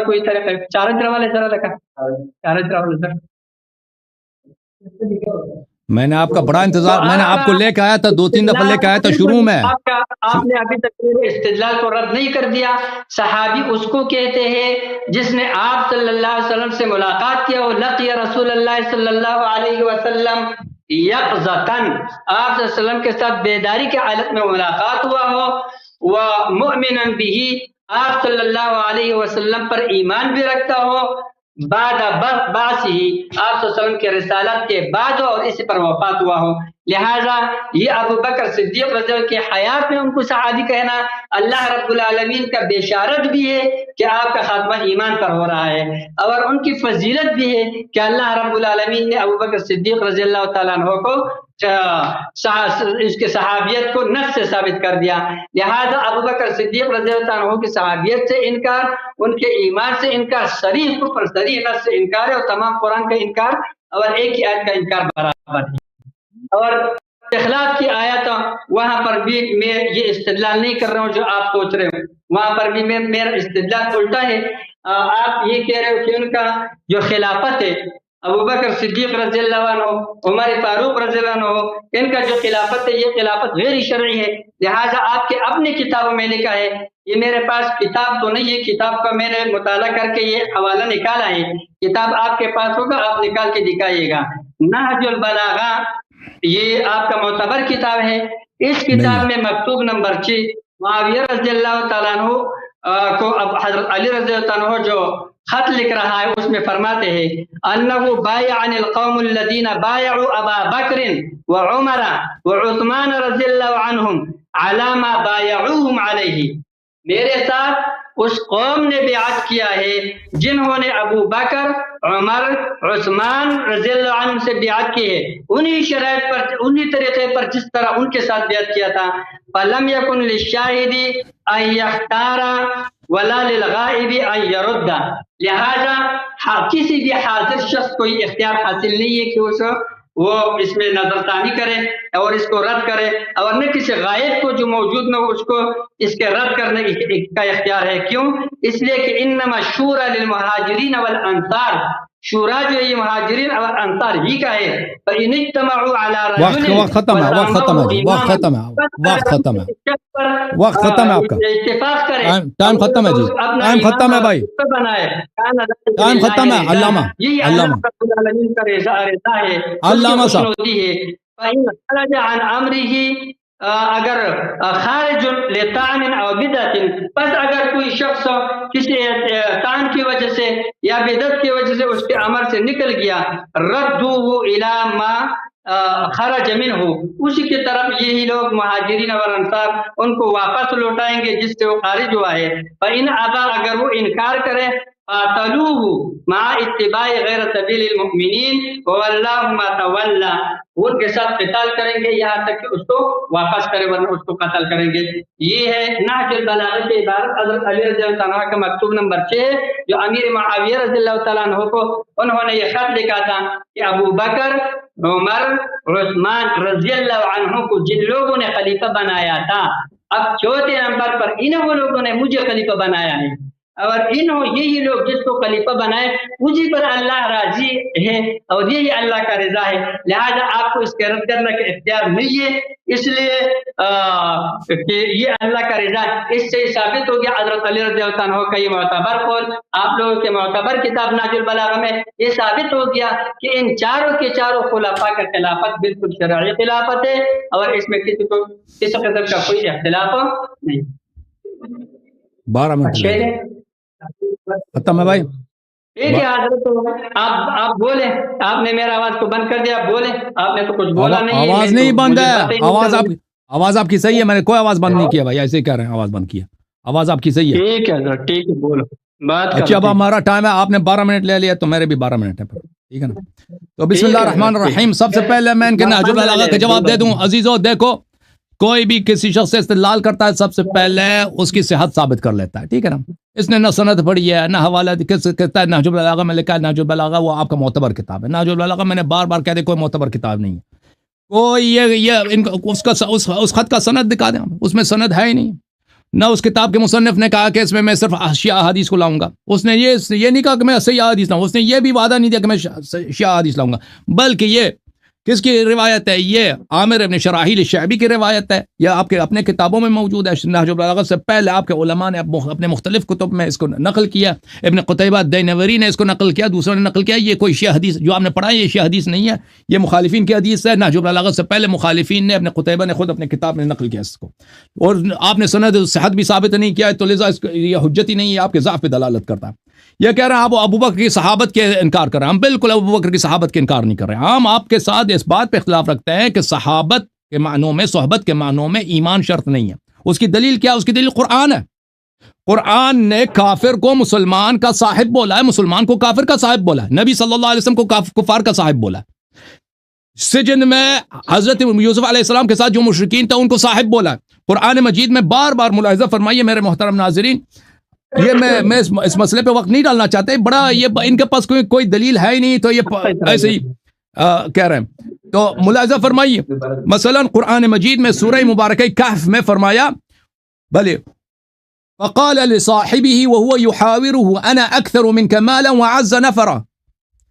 کوئی طریقہ چارج والے ذرا لگا چارج والے سر، میں نے آپ کا بڑا انتظار، میں نے آپ کو لے کے آیا تھا، 2-3 دفعہ لے کے آیا تھا شروع میں۔ آپ نے ابھی تک استدلال کو رد نہیں کر دیا۔ صحابی اس کو کہتے ہیں جس نے آپ صلی اللہ علیہ وسلم سے ملاقات کیا ہو، لقی رسول اللہ صلی اللہ علیہ وسلم یقظتاً، آپ صلی اللہ علیہ وسلم کے ساتھ بیداری کی حالت میں ملاقات ہوا ہو، ومؤمنا به، آپ صلی اللہ علیہ وسلم پر ایمان بھی رکھتا ہو، بعد بعث ہی، آپ صلی اللہ علیہ وسلم کے رسالت کے بعد ہو اور اسی پر وفات ہوا ہو، لہذا یہ ابو بکر صدیق رضی اللہ کے حیات میں ان کو صحابی کہنا اللہ رب العالمین کا بشارت بھی ہے کہ آپ کا خاتمہ ایمان پر ہو رہا ہے، اور ان کی فضیلت بھی ہے کہ اللہ رب العالمین نے ابو بکر صدیق رضی اللہ تعالیٰ عنہ کو اس کے صحابیت کو نص سے ثابت کر دیا، لہذا ابو بکر صدیق رضی اللہ عنہ کی صحابیت سے انکار، ان کے ایمان سے انکار، صریح کفر، صریح نص سے انکار ہے، اور تمام قرآن کا انکار اور ایک ہی آیت کا انکار برابر ہے۔ اور اخلاق کی آیت وہاں پر بھی میں یہ استدلال نہیں کر رہا ہوں جو آپ سوچ رہے ہو، وہاں پر بھی میرا استدلال الٹا ہے۔ آپ یہ کہہ رہے ہو کہ ان کا جو خلافت ہے ابو بکر صدیق رضی اللہ عنہ، عمر فاروق رضی اللہ عنہ، ان کا جو خلافت ہے یہ خلافت غیر شرعی ہے، لہٰذا آپ کے اپنی کتابوں میں لکھا ہے، یہ میرے پاس کتاب تو نہیں ہے، کتاب کا میں نے مطالعہ کر کے یہ حوالہ نکالا ہے، کتاب آپ کے پاس ہوگا آپ نکال کے دکھائیے گا، نہج البلاغہ، یہ آپ کا معتبر کتاب ہے، اس کتاب میں مکتوب نمبر 6 معاویہ رضی اللہ تعالیٰ عنہ کو اب حضرت علی رضی اللہ عنہ جو خط لکھ رہا ہے اس میں فرماتے ہیں انہو بایعن القوم الذین بایعوا ابا بکر وعمر وعثمان رضی اللہ عنہم علی ما بایعوہم علیہ، میرے ساتھ اس قوم نے بیعت کیا ہے جنہوں نے ابو بکر، عمر، عثمان رضی اللہ عنہ سے بیعت کی ہے، انہی شرائط پر، انہی طریقے پر جس طرح ان کے ساتھ بیعت کیا تھا۔ فَلَمْ يَكُنْ لِلشَّاهِدِ أَنْ يَخْتَارَ وَلَا لِلْغَائِبِ أَنْ يَرُدَّ، لہذا کسی بھی حاضر شخص کو یہ اختیار حاصل نہیں ہے کہ وہ اس میں نظر ثانی کرے اور اس کو رد کرے، اور نہ کسی غائب کو جو موجود نہ ہو اس کو اس کے رد کرنے کا اختیار ہے۔ کیوں؟ اس لیے کہ انما الشورى للمہاجرین والانصار، شورا جو یہ مہاجرین اور انصار ہی کا ہے، فإن اجتمعوا على رجل، وقت ختم ہے، وقت ختم ہے، وقت ختم ہے، وقت ختم ہے، وقت ختم ہے، آپ کا اتفاق کرے، ٹائم ختم ہے جی، ٹائم ختم ہے بھائی، ٹائم ختم ہے۔ علامہ العالمین کا رضا ہے، علامہ صاحب ہوتی ہے، فإن خرج عن امره، اگر خارج لطعن او بدعت، پس اگر کوئی شخص کسی طعن کی وجہ سے یا بدعت کی وجہ سے اس کے امر سے نکل گیا، ردوه الى ما خرج منه، اسی کی طرف یہی لوگ مہاجرین اور انصار ان کو واپس لوٹائیں گے جس سے وہ خارج ہوا ہے۔ فإن ابا، اگر وہ انکار کرے، قاتلوه مع اتباع غیر سبیل المؤمنین واللہ ما تولی، ان کے ساتھ قتال کریں گے یہاں تک کہ اس کو واپس کرے ورنہ اس کو قتل کریں گے۔ یہ ہے نہج البلاغہ کی عبارت حضرت علی رضی اللہ تعالیٰ کا مکتوب نمبر 6 جو امیر معاویہ رضی اللہ تعالیٰ عنہ کو انہوں نے یہ خط لکھا تھا کہ ابو بکر، عمر، عثمان رضی اللہ عنہ کو جن لوگوں نے خلیفہ بنایا تھا، اب چوتھے نمبر پر انہوں لوگوں نے مجھے خلیفہ بنایا ہے، اور انہوں یہی لوگ جس کو خلیفہ بنائے اسی پر اللہ راضی ہے اور یہی اللہ کا رضا ہے، لہذا آپ کو اس کے رد کرنے کا اختیار نہیں ہے، اس لیے کہ یہ اللہ کا رضا ہے۔ اس سے ثابت ہو گیا حضرت علی رضی اللہ عنہ کا یہ معتبر قول آپ لوگوں کے معتبر کتاب نہج البلاغہ میں یہ ثابت ہو گیا کہ ان چاروں کے چاروں خلفاء کا خلافت بالکل شرعی خلافت ہے اور اس میں کسی قسم کا کوئی اختلاف نہیں۔ 12 منٹ ختم ہے بھائی، ٹھیک ہے حضرت، آپ بولیں، آپ نے میرا آواز کو بند کر دیا، بولیں، آپ نے تو کچھ بولا نہیں۔ آواز نہیں بند ہے، آواز آپ کی صحیح ہے، میں نے کوئی آواز بند نہیں کیا بھائی، ایسے ہی کہہ رہے ہیں آواز بند کیا، آواز آپ کی صحیح ہے۔ ٹھیک ہے حضرت، ٹھیک ہے، بولو بات۔ اچھا اب ہمارا ٹائم ہے، آپ نے 12 منٹ لے لیا تو میرے بھی 12 منٹ ہے، ٹھیک ہے نا؟ تو بسم اللہ الرحمن الرحیم۔ سب سے پہلے میں ان کے نہج البلاغہ کا جواب دے دوں۔ عزیزو دیکھو، کوئی بھی کسی شخص سے استدلال کرتا ہے سب سے پہلے اس کی صحت ثابت کر لیتا ہے، ٹھیک ہے نا؟ اس نے نہ سند پڑھی ہے نہ حوالہ کہتا ہے نہج البلاغہ میں لکھا ہے، نہج البلاغہ وہ آپ کا معتبر کتاب ہے۔ نہج البلاغہ میں نے بار بار کہہ دیا کوئی معتبر کتاب نہیں ہے، کوئی اس خط کا سند دکھا دیں، اس میں سند ہے ہی نہیں، نہ اس کتاب کے مصنف نے کہا کہ اس میں صرف شیعہ احادیث کو لاؤں گا، اس نے یہ نہیں کہا کہ میں صحیح احادیث لاؤں، اس نے یہ بھی وعدہ نہیں دیا کہ میں شیعہ احادیث لاؤں گا، بلکہ یہ کس کی روایت ہے؟ یہ عامر ابن شراحیل الشعبی کی روایت ہے، یہ آپ کے اپنے کتابوں میں موجود ہے۔ نہج البلاغہ سے پہلے آپ کے علماء نے اپنے مختلف کتب میں اس کو نقل کیا، ابن قتیبہ دینوری نے اس کو نقل کیا، دوسروں نے نقل کیا، یہ کوئی شیعہ حدیث جو آپ نے پڑھا ہے یہ شیعہ حدیث نہیں ہے، یہ مخالفین کی حدیث ہے۔ نہج البلاغہ سے پہلے مخالفین نے، ابن قتیبہ نے خود اپنے کتاب میں نقل کیا اس کو، اور آپ نے سند صحت بھی ثابت نہیں کیا ہے، تو لذا یہ حجت ہی نہیں ہے، آپ کے ضعف پہ دلالت کرتا ہے۔ یہ کہہ رہے ہیں آپ ابو بکر کی صحابت کے انکار کر رہے ہیں، ہم بالکل ابو بکر کی صحابت کے انکار نہیں کر رہے ہیں، ہم آپ کے ساتھ اس بات پہ اختلاف رکھتے ہیں کہ صحابت کے معنوں میں، صحبت کے معنوں میں ایمان شرط نہیں ہے۔ اس کی دلیل کیا؟ اس کی دلیل قرآن ہے۔ قرآن نے کافر کو مسلمان کا صاحب بولا ہے، مسلمان کو کافر کا صاحب بولا ہے، نبی صلی اللہ علیہ وسلم کو کفار کا صاحب بولا ہے، سجن میں حضرت یوسف علیہ السلام کے ساتھ جو مشرکین تھے ان کو صاحب بولا ہے۔ قرآن مجید میں بار بار ملاحظہ فرمائیے میرے محترم ناظرین، یہ میں اس مسئلے پہ وقت نہیں ڈالنا چاہتے، بڑا یہ ان کے پاس کوئی دلیل ہے ہی نہیں، تو یہ ایسے ہی کہہ رہے ہیں، تو ملاحظہ فرمائیے مثلا قرآن مجید میں سورہ مبارکہ کہف میں فرمایا بھلے فقال لصاحبه وهو يحاوره انا اكثر منك مالا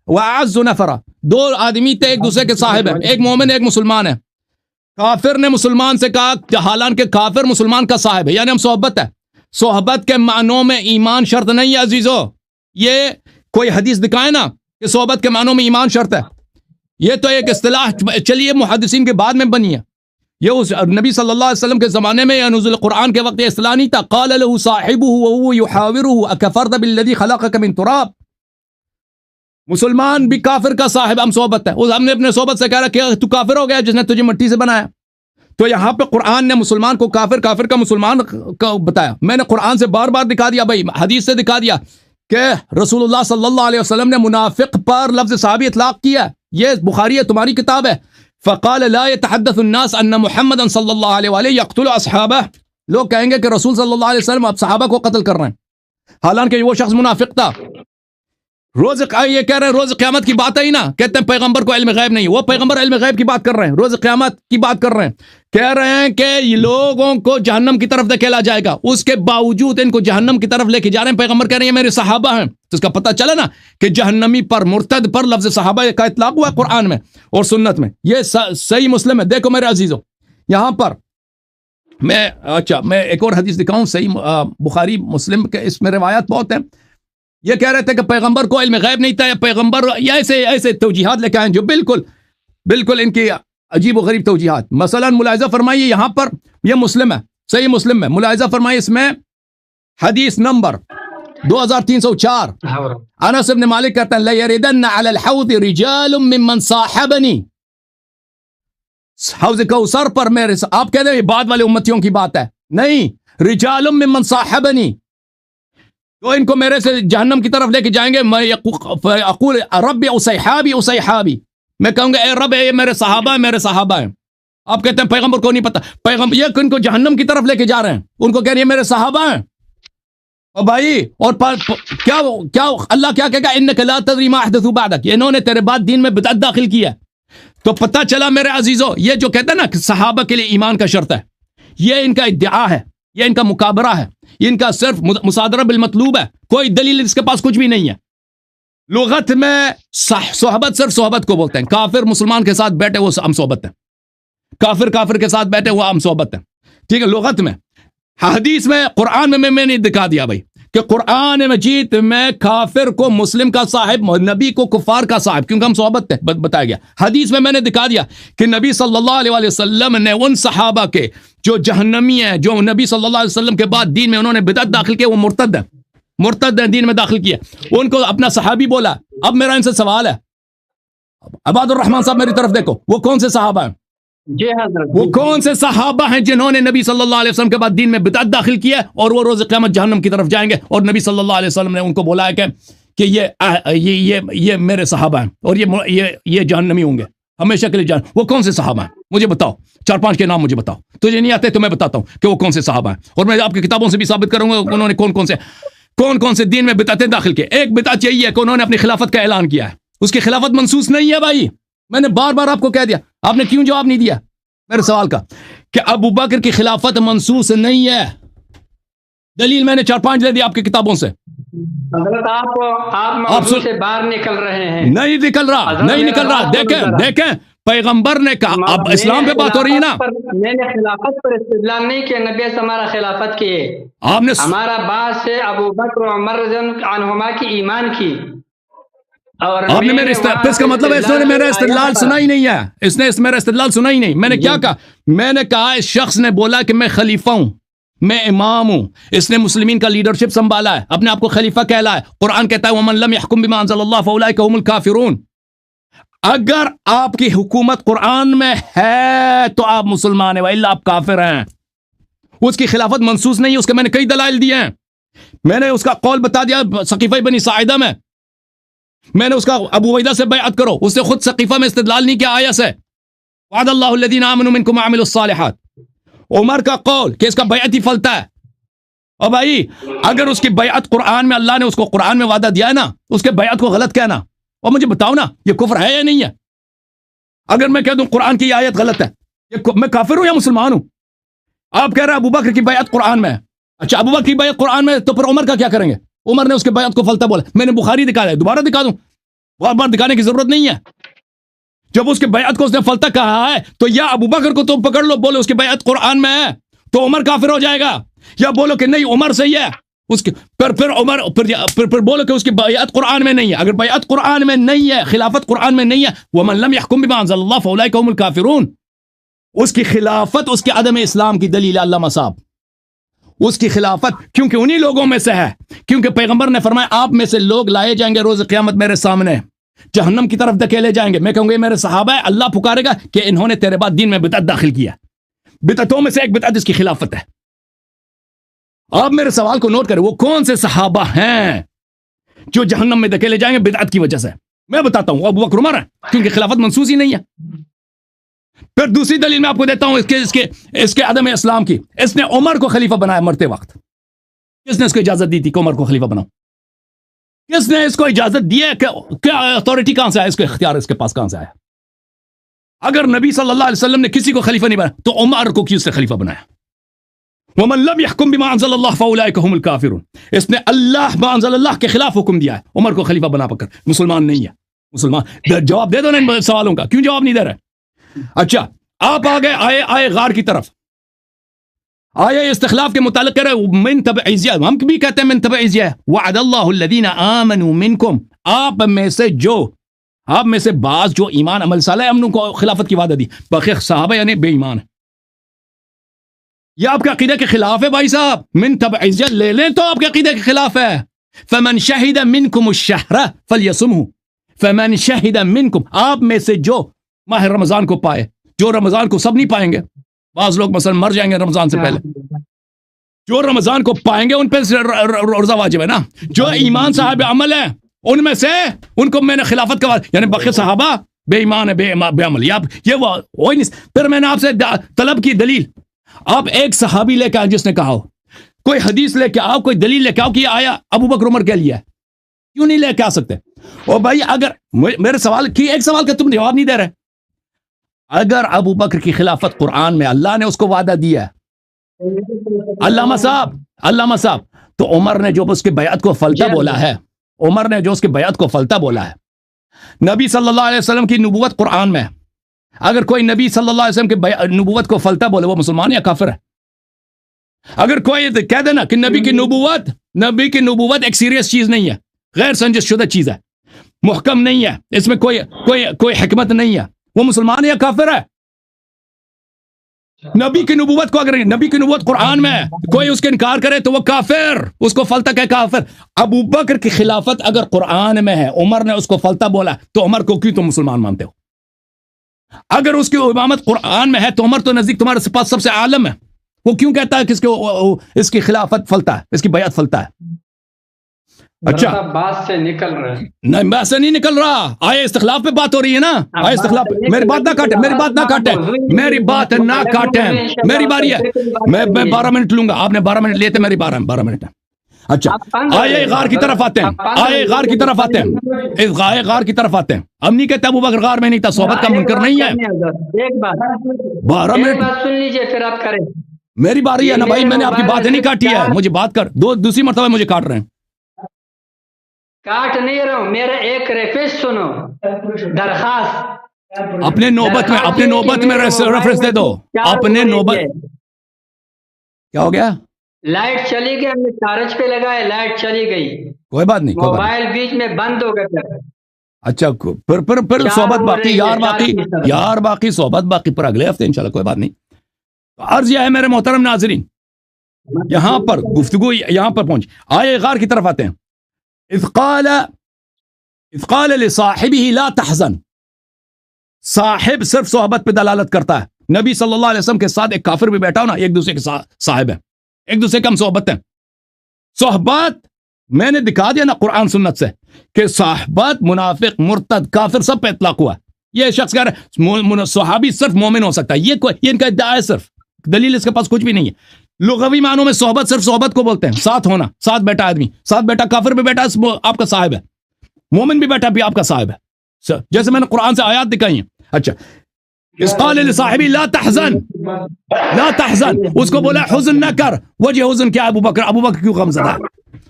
واعز نفرا، دو آدمی تھے ایک دوسرے کے صاحب ہیں، ایک مومن ایک مسلمان ہے، کافر نے مسلمان سے کہا حالانکہ کافر مسلمان کا صاحب ہے، یعنی ہم صحبت ہے، صحبت کے معنوں میں ایمان شرط نہیں ہے عزیزو، یہ کوئی حدیث دکھائے نا کہ صحبت کے معنوں میں ایمان شرط ہے، یہ تو ایک اصطلاح چلیے محدثین کے بعد میں بنی ہے، یہ اس نبی صلی اللہ علیہ وسلم کے زمانے میں یا نزول قرآن کے وقت یہ اصطلاح نہیں تھا۔ قال له صاحبه وهو يحاوره اكفرت بالذي خلقك من تراب، مسلمان بھی کافر کا صاحب، ہم صحبت ہے، ہم نے اپنے صحبت سے کہا کہ تو کافر ہو گیا جس نے تجھے مٹی سے بنایا، تو یہاں پہ قرآن نے مسلمان کو کافر، کافر کا مسلمان کا بتایا۔ میں نے قرآن سے بار بار دکھا دیا بھائی، حدیث سے دکھا دیا کہ رسول اللہ صلی اللہ علیہ وسلم نے منافق پر لفظ صحابی اطلاق کیا، یہ بخاری ہے، تمہاری کتاب ہے۔ فقال لا يتحدث الناس ان محمد صلی اللہ علیہ وآلہ يقتل اصحابہ، لوگ کہیں گے کہ رسول صلی اللہ علیہ وسلم اب صحابہ کو قتل کر رہے ہیں، حالانکہ وہ شخص منافق تھا۔ یہ کہہ رہے ہیں روز قیامت کی بات ہے ہی نا، کہتے ہیں پیغمبر کو علم غیب نہیں، وہ پیغمبر علم غیب کی بات کر رہے ہیں، روز قیامت کی بات کر رہے ہیں، کہہ رہے ہیں کہ لوگوں کو جہنم کی طرف دھکیلا جائے گا، اس کے باوجود ان کو جہنم کی طرف لے کے جا رہے ہیں، پیغمبر کہہ رہے ہیں میرے صحابہ ہیں، تو اس کا پتہ چلا نا کہ جہنمی پر، مرتد پر لفظ صحابہ کا اطلاق ہوا ہے قرآن میں اور سنت میں، یہ صحیح مسلم ہے۔ دیکھو میرے عزیزو، یہاں پر میں ایک اور حدیث دکھاؤں، صحیح بخاری مسلم کے، اس میں روایات بہت ہیں، یہ کہہ رہے تھے کہ پیغمبر کو علم غیب نہیں تھا، یا پیغمبر یا ایسے توجیحات لے کے آئیں جو بالکل ان کی عجیب و غریب توجیحات۔ مثلا ملاحظہ فرمائیے یہاں پر، یہ مسلم ہے، صحیح مسلم میں، ملاحظہ فرمائیے اس میں حدیث نمبر 2304، انس بن مالک کہتے ہیں لَيَرِدَنَّ عَلَى الْحَوْضِ رِجَالٌ مِّمَّنْ صَاحَبَنِي، حوض کوثر پر میرے، آپ کہتے ہیں یہ بعد والے امتیوں کی بات ہے، نہیں، رِجَالٌ مِّمَّنْ صَاحَبَنِي، تو ان کو میرے سے جہنم کی طرف لے کے جائیں گے. میں اقول رب اصحابی اصحابی، میں کہوں گا اے رب یہ میرے صحابہ ہیں، میرے صحابہ ہیں. آپ کہتے ہیں پیغمبر کو نہیں پتا، پیغمبر یہ ان کو جہنم کی طرف لے کے جا رہے ہیں، ان کو کہہ رہے ہیں میرے صحابہ ہیں. اور بھائی اور کیا اللہ کیا کہے گا، انک لا تدری ما احدثوا بعدک، انہوں نے تیرے بعد دین میں بدعت داخل کی ہے. تو پتہ چلا میرے عزیزو، یہ جو کہتے ہیں نا کہ صحابہ کے لیے ایمان کا شرط ہے، یہ ان کا ادعا ہے، یہ ان کا مکابرہ ہے، یہ ان کا صرف مصادرہ بالمطلوب ہے، کوئی دلیل اس کے پاس کچھ بھی نہیں ہے. لغت میں صحبت صرف صحبت کو بولتے ہیں. کافر مسلمان کے ساتھ بیٹھے وہ ہم صحبت ہے، کافر کے ساتھ بیٹھے وہ ہم صحبت ہے. ٹھیک ہے، لغت میں. حدیث میں قرآن میں نے دکھا دیا بھائی کہ قرآن مجید میں کافر کو مسلم کا صاحب، نبی کو کفار کا صاحب، کیونکہ ہم صحبت ہے بتایا گیا. حدیث میں نے دکھا دیا کہ نبی صلی اللہ علیہ وسلم نے ان صحابہ کے جو جہنمی ہیں، جو نبی صلی اللہ علیہ وسلم کے بعد دین میں انہوں نے بدعت داخل کی، وہ مرتد ہے دین میں داخل کیا، ان کو اپنا صحابی بولا. اب میرا ان سے سوال ہے، عباد الرحمان صاحب میری طرف دیکھو، وہ کون سے صحابہ ہیں؟ جی حضرت، وہ کون سے صحابہ ہیں جنہوں نے نبی صلی اللہ علیہ وسلم کے بعد دین میں بدعت داخل کیا اور وہ روز قیامت جہنم کی طرف جائیں گے، اور نبی صلی اللہ علیہ وسلم نے ان کو بولا ہے کہ یہ میرے صحابہ ہیں اور یہ جہنمی ہوں گے ہمیشہ کے لیے وہ کون سے صحابہ ہیں؟ مجھے بتاؤ، 4-5 کے نام مجھے بتاؤ. تجھے نہیں آتے تو میں بتاتا ہوں کہ وہ کون سے صحابہ ہیں، اور میں آپ کی کتابوں سے بھی ثابت کروں گا انہوں نے کون سے دین میں بدعتیں داخل کی. ایک بدعت یہی ہے کہ انہوں نے اپنی خلافت کا اعلان کیا ہے، اس کی خلافت منسوخ نہیں ہے. بھائی میں نے بار بار آپ کو کہہ دیا، آپ نے کیوں جواب نہیں دیا میرے سوال کا کہ ابو بکر کی خلافت منسوخ نہیں ہے؟ دلیل میں نے 4-5 دے دی آپ کی کتابوں سے. حضرت آپ موضوع سے باہر نکل رہے ہیں. نہیں نکل رہا. دیکھیں پیغمبر نے کہا، اب اسلام پہ بات ہو رہی ہے نا. میں نے خلافت پر استدلال نہیں کیا، نبی سے ہمارا خلافت کی ہے، آپ نے ہمارا بات سے ابو بکر و عمر رضی اللہ عنہما کی ایمان کی. اور آپ نے میرے اس کا مطلب ہے اس نے میرا استدلال سنا ہی نہیں ہے، اس نے میرا استدلال سنا ہی نہیں. میں نے کیا کہا؟ میں نے کہا اس شخص نے بولا کہ میں خلیفہ ہوں، میں امام ہوں، اس نے مسلمین کا لیڈرشپ سنبھالا ہے، اپنے آپ کو خلیفہ کہلا ہے. قرآن کہتا ہے وَمَن لَمْ يَحْكُمْ بِمَا أَنزَلَ اللَّهُ فَأُولَٰئِكَ هُمُ الْكَافِرُونَ. اگر آپ کی حکومت قرآن میں ہے تو آپ مسلمان ہیں، وَإِلَّا آپ کافر ہیں. اس کی خلافت منسوخ نہیں ہے، اس کے میں نے کئی دلائل دیے ہیں. میں نے اس کا قول بتا دیا سقیفہ بنی ساعدہ میں نے اس کا ابو عبیدہ سے بیعت کرو، اس نے خود سقیفہ میں استدلال نہیں کیا آیت سے، وعد اللہ الذین آمنوا منکم وعملوا الصالحات. عمر کا قول کہ اس کا بیعت ہی فلتا ہے. اور بھائی اگر اس کی بیعت قرآن میں، اللہ نے اس کو قرآن میں وعدہ دیا ہے نا، اس کے بیعت کو غلط کہنا، اور مجھے بتاؤ نا یہ کفر ہے یا نہیں ہے؟ اگر میں کہہ دوں قرآن کی یہ آیت غلط ہے، میں کافر ہوں یا مسلمان ہوں؟ آپ کہہ رہے ہیں ابو بکر کی بیعت قرآن میں ہے. اچھا ابو بکر کی بیعت قرآن میں، تو پھر عمر کا کیا کریں گے؟ عمر نے اس کے بیعت کو فلتا بولا. میں نے بخاری دکھا ہے، دوبارہ دکھا دوں، بار بار دکھانے کی ضرورت نہیں ہے. جب اس کے بیعت کو اس نے فلتا کہا ہے تو یا ابو بکر کو تم پکڑ لو، بولو اس کی بیعت قرآن میں ہے تو عمر کافر ہو جائے گا، یا بولو کہ نہیں عمر صحیح ہے اس کی، پھر بولو کہ اس کی بیعت قرآن میں نہیں ہے. اگر بیعت قرآن میں نہیں ہے، خلافت قرآن میں نہیں ہے، وَمَن لَمْ يَحْكُمْ بِمَا أَنزَلَ اللَّهُ فَأُولَٰئِكَ هُمُ الْكَافِرُونَ. اس کی خلافت اس کے عدم اسلام کی دلیل ہے علامہ صاحب. اس کی خلافت کیونکہ انہی لوگوں میں سے ہے، کیونکہ پیغمبر نے فرمایا آپ میں سے لوگ لائے جائیں گے روز قیامت میرے سامنے، جہنم کی طرف دھکیلے جائیں گے. میں کہوں گا یہ میرے صحابہ ہے. اللہ پکارے گا کہ انہوں نے تیرے بعد دین میں بدعت داخل کیا. بدعتوں میں سے ایک بدعت اس کی خلافت ہے. آپ میرے سوال کو نوٹ کریں، وہ کون سے صحابہ ہیں جو جہنم میں دھکیلے جائیں گے بدعت کی وجہ سے؟ میں بتاتا ہوں ابو بکر عمر ہے، کیونکہ خلافت منسوخ ہی نہیں ہے. پھر دوسری دلیل میں آپ کو دیتا ہوں اس کے عدم اسلام کی. اس نے عمر کو خلیفہ بنایا مرتے وقت. کس نے اس کو اجازت دی تھی کہ عمر کو خلیفہ بناؤ؟ کس نے اس کو اجازت دی ہے؟ کیا اتھارٹی کہاں سے آیا؟ اس کو اختیار اس کے پاس کہاں سے آیا؟ اگر نبی صلی اللہ علیہ وسلم نے کسی کو خلیفہ نہیں بنایا تو عمر کو کس سے خلیفہ بنایا؟ وَمَن لَمْ يَحْكُمْ بِمَا أَنزَلَ اللَّهُ فَأُولَٰئِكَ هُمُ الْكَافِرُونَ. اس نے اللہ ما انزل اللہ کے خلاف حکم دیا ہے، عمر کو خلیفہ بنا کر. مسلمان نہیں ہے. مسلمان جواب دے دو نا ان سوالوں کا، کیوں جواب نہیں دے رہے؟ اچھا آپ آگے آئے غار کی طرف، آئے استخلاف کے متعلق کہہ رہے من تبعیضیہ. ہم بھی کہتے ہیں من تبعیضیہ. وعد اللہ الذین آمنوا منکم، آپ میں سے بعض جو ایمان عمل صالح ہم نے کو خلافت کی وعدہ دی. باقی صحابہ یعنی بے ایمان ہے. یہ آپ کے عقیدے کے خلاف ہے بھائی صاحب. من تبعیضیہ لے لیں تو آپ کے عقیدے کے خلاف ہے. فمن شہد منکم الشہر فلیصمہ. فمن شہد منکم، آپ میں سے جو ماہ رمضان کو پائے، جو رمضان کو سب نہیں پائیں گے، بعض لوگ مثلا مر جائیں گے رمضان سے پہلے، جو رمضان کو پائیں گے ان پہ روزہ واجب ہے نا. جو ایمان صاحب عمل ہے ان میں سے ان کو میں نے خلافت کا یعنی باقی صحابہ بے ایمان ہے بے عمل. یہ وہی نہیں. پھر میں نے آپ سے طلب کی دلیل. آپ ایک صحابی لے کے آؤ جس نے کہا ہو, کوئی حدیث لے کے آؤ, کوئی دلیل لے کے آؤ کہ یہ آیا ابو بکر عمر کے لیے ہے. کیوں نہیں لے کے آ سکتے؟ اور بھائی اگر میرے سوال کی ایک سوال کا تم جواب نہیں دے رہے. اگر ابو بکر کی خلافت قرآن میں اللہ نے اس کو وعدہ دیا ہے, علامہ صاحب تو عمر نے جو اس کی بیعت کو فلتا بولا ہے, عمر نے جو اس کی بیعت کو فلتا بولا ہے. نبی صلی اللہ علیہ وسلم کی نبوت قرآن میں, اگر کوئی نبی صلی اللہ علیہ وسلم کی نبوت کو فلتا بولے وہ مسلمان یا کافر ہے؟ اگر کوئی کہہ دینا کہ نبی کی نبوت ایک سیریس چیز نہیں ہے, غیر سنجش شدہ چیز ہے, محکم نہیں ہے, اس میں کوئی حکمت نہیں ہے, وہ مسلمان یا کافر ہے؟ نبی کی نبوت کو اگر نبی کی نبوت قرآن میں کوئی اس کے انکار کرے تو وہ کافر, اس کو فلتا کہ کافر. ابو بکر کی خلافت اگر قرآن میں ہے, عمر نے اس کو فلتا بولا, تو عمر کو کیوں تم مسلمان مانتے ہو؟ اگر اس کی امامت قرآن میں ہے تو عمر تو نزدیک تمہارے پاس سب سے عالم ہے, وہ کیوں کہتا ہے کہ اس کی خلافت فلتا ہے, اس کی بیعت فلتا ہے؟ اچھا بات سے نکل رہا ہے. نہیں بات سے نہیں نکل رہا, آئے استخلاف پہ بات ہو رہی ہے نا. آئے استخلاف پہ میری بات نہ کاٹیں, میری بات نہ کاٹیں, میری باری ہے. میں 12 منٹ لوں گا, آپ نے 12 منٹ لیے تھے, میری 12 منٹ ہے. اچھا آئے غار کی طرف آتے ہیں, غار کی طرف آتے ہیں, غار کی طرف آتے ہیں. ہم نہیں کہتے ابو بکر غار میں نہیں تھا, صحبت کا منکر نہیں ہے. 12 منٹ سن لیجیے پھر آپ کریں. میری باری ہے نا بھائی, میں نے آپ کی بات نہیں کاٹی ہے, مجھے بات کر دوسری مرتبہ مجھے کاٹ رہے ہیں. کاٹ نہیں رہا ہوں, میرا ایک ریکویسٹ سنو, درخواست. اپنے نوبت میں ریفرنس دے دو. اپنے نوبت کیا ہو گیا؟ لائٹ چلی گئی, ہم نے چارج پہ لگائے, لائٹ چلی گئی, کوئی بات نہیں, موبائل بیچ میں بند ہو گیا. اچھا پھر صحبت باقی باقی صحبت باقی پر اگلے ہفتے انشاءاللہ, کوئی بات نہیں. عرض یہ ہے میرے محترم ناظرین, یہاں پر گفتگو یہاں پر پہنچ. آئے غار کی طرف آتے ہیں. اذ قال لصاحبه لا تحزن. صاحب صرف صحبت پہ دلالت کرتا ہے. نبی صلی اللہ علیہ وسلم کے ساتھ ایک کافر بھی بیٹھا ہو نا, ایک دوسرے کے صاحب ہے, ایک دوسرے کا ہم صحبت ہیں. صحبت میں نے دکھا دیا نا قرآن سنت سے کہ صحبت منافق مرتد کافر سب پہ اطلاق ہوا. یہ شخص کہہ رہا ہے صحابی صرف مومن ہو سکتا ہے, یہ ان کا ادعا ہے, صرف دلیل اس کے پاس کچھ بھی نہیں ہے. لغوی معنوں میں صحبت صرف صحبت کو بولتے ہیں, ساتھ ہونا, ساتھ بیٹھا آدمی, ساتھ بیٹھا کافر بھی بیٹھا آپ کا صاحب ہے, مومن بھی بیٹھا بھی آپ کا صاحب ہے, جیسے میں نے قرآن سے آیات دکھائی ہیں. اچھا اس قال لصاحبی لا تحزن, اس کو بولا حزن نہ کر. وجہ حزن کیا؟ ابو بکر کیوں غم زدہ ہے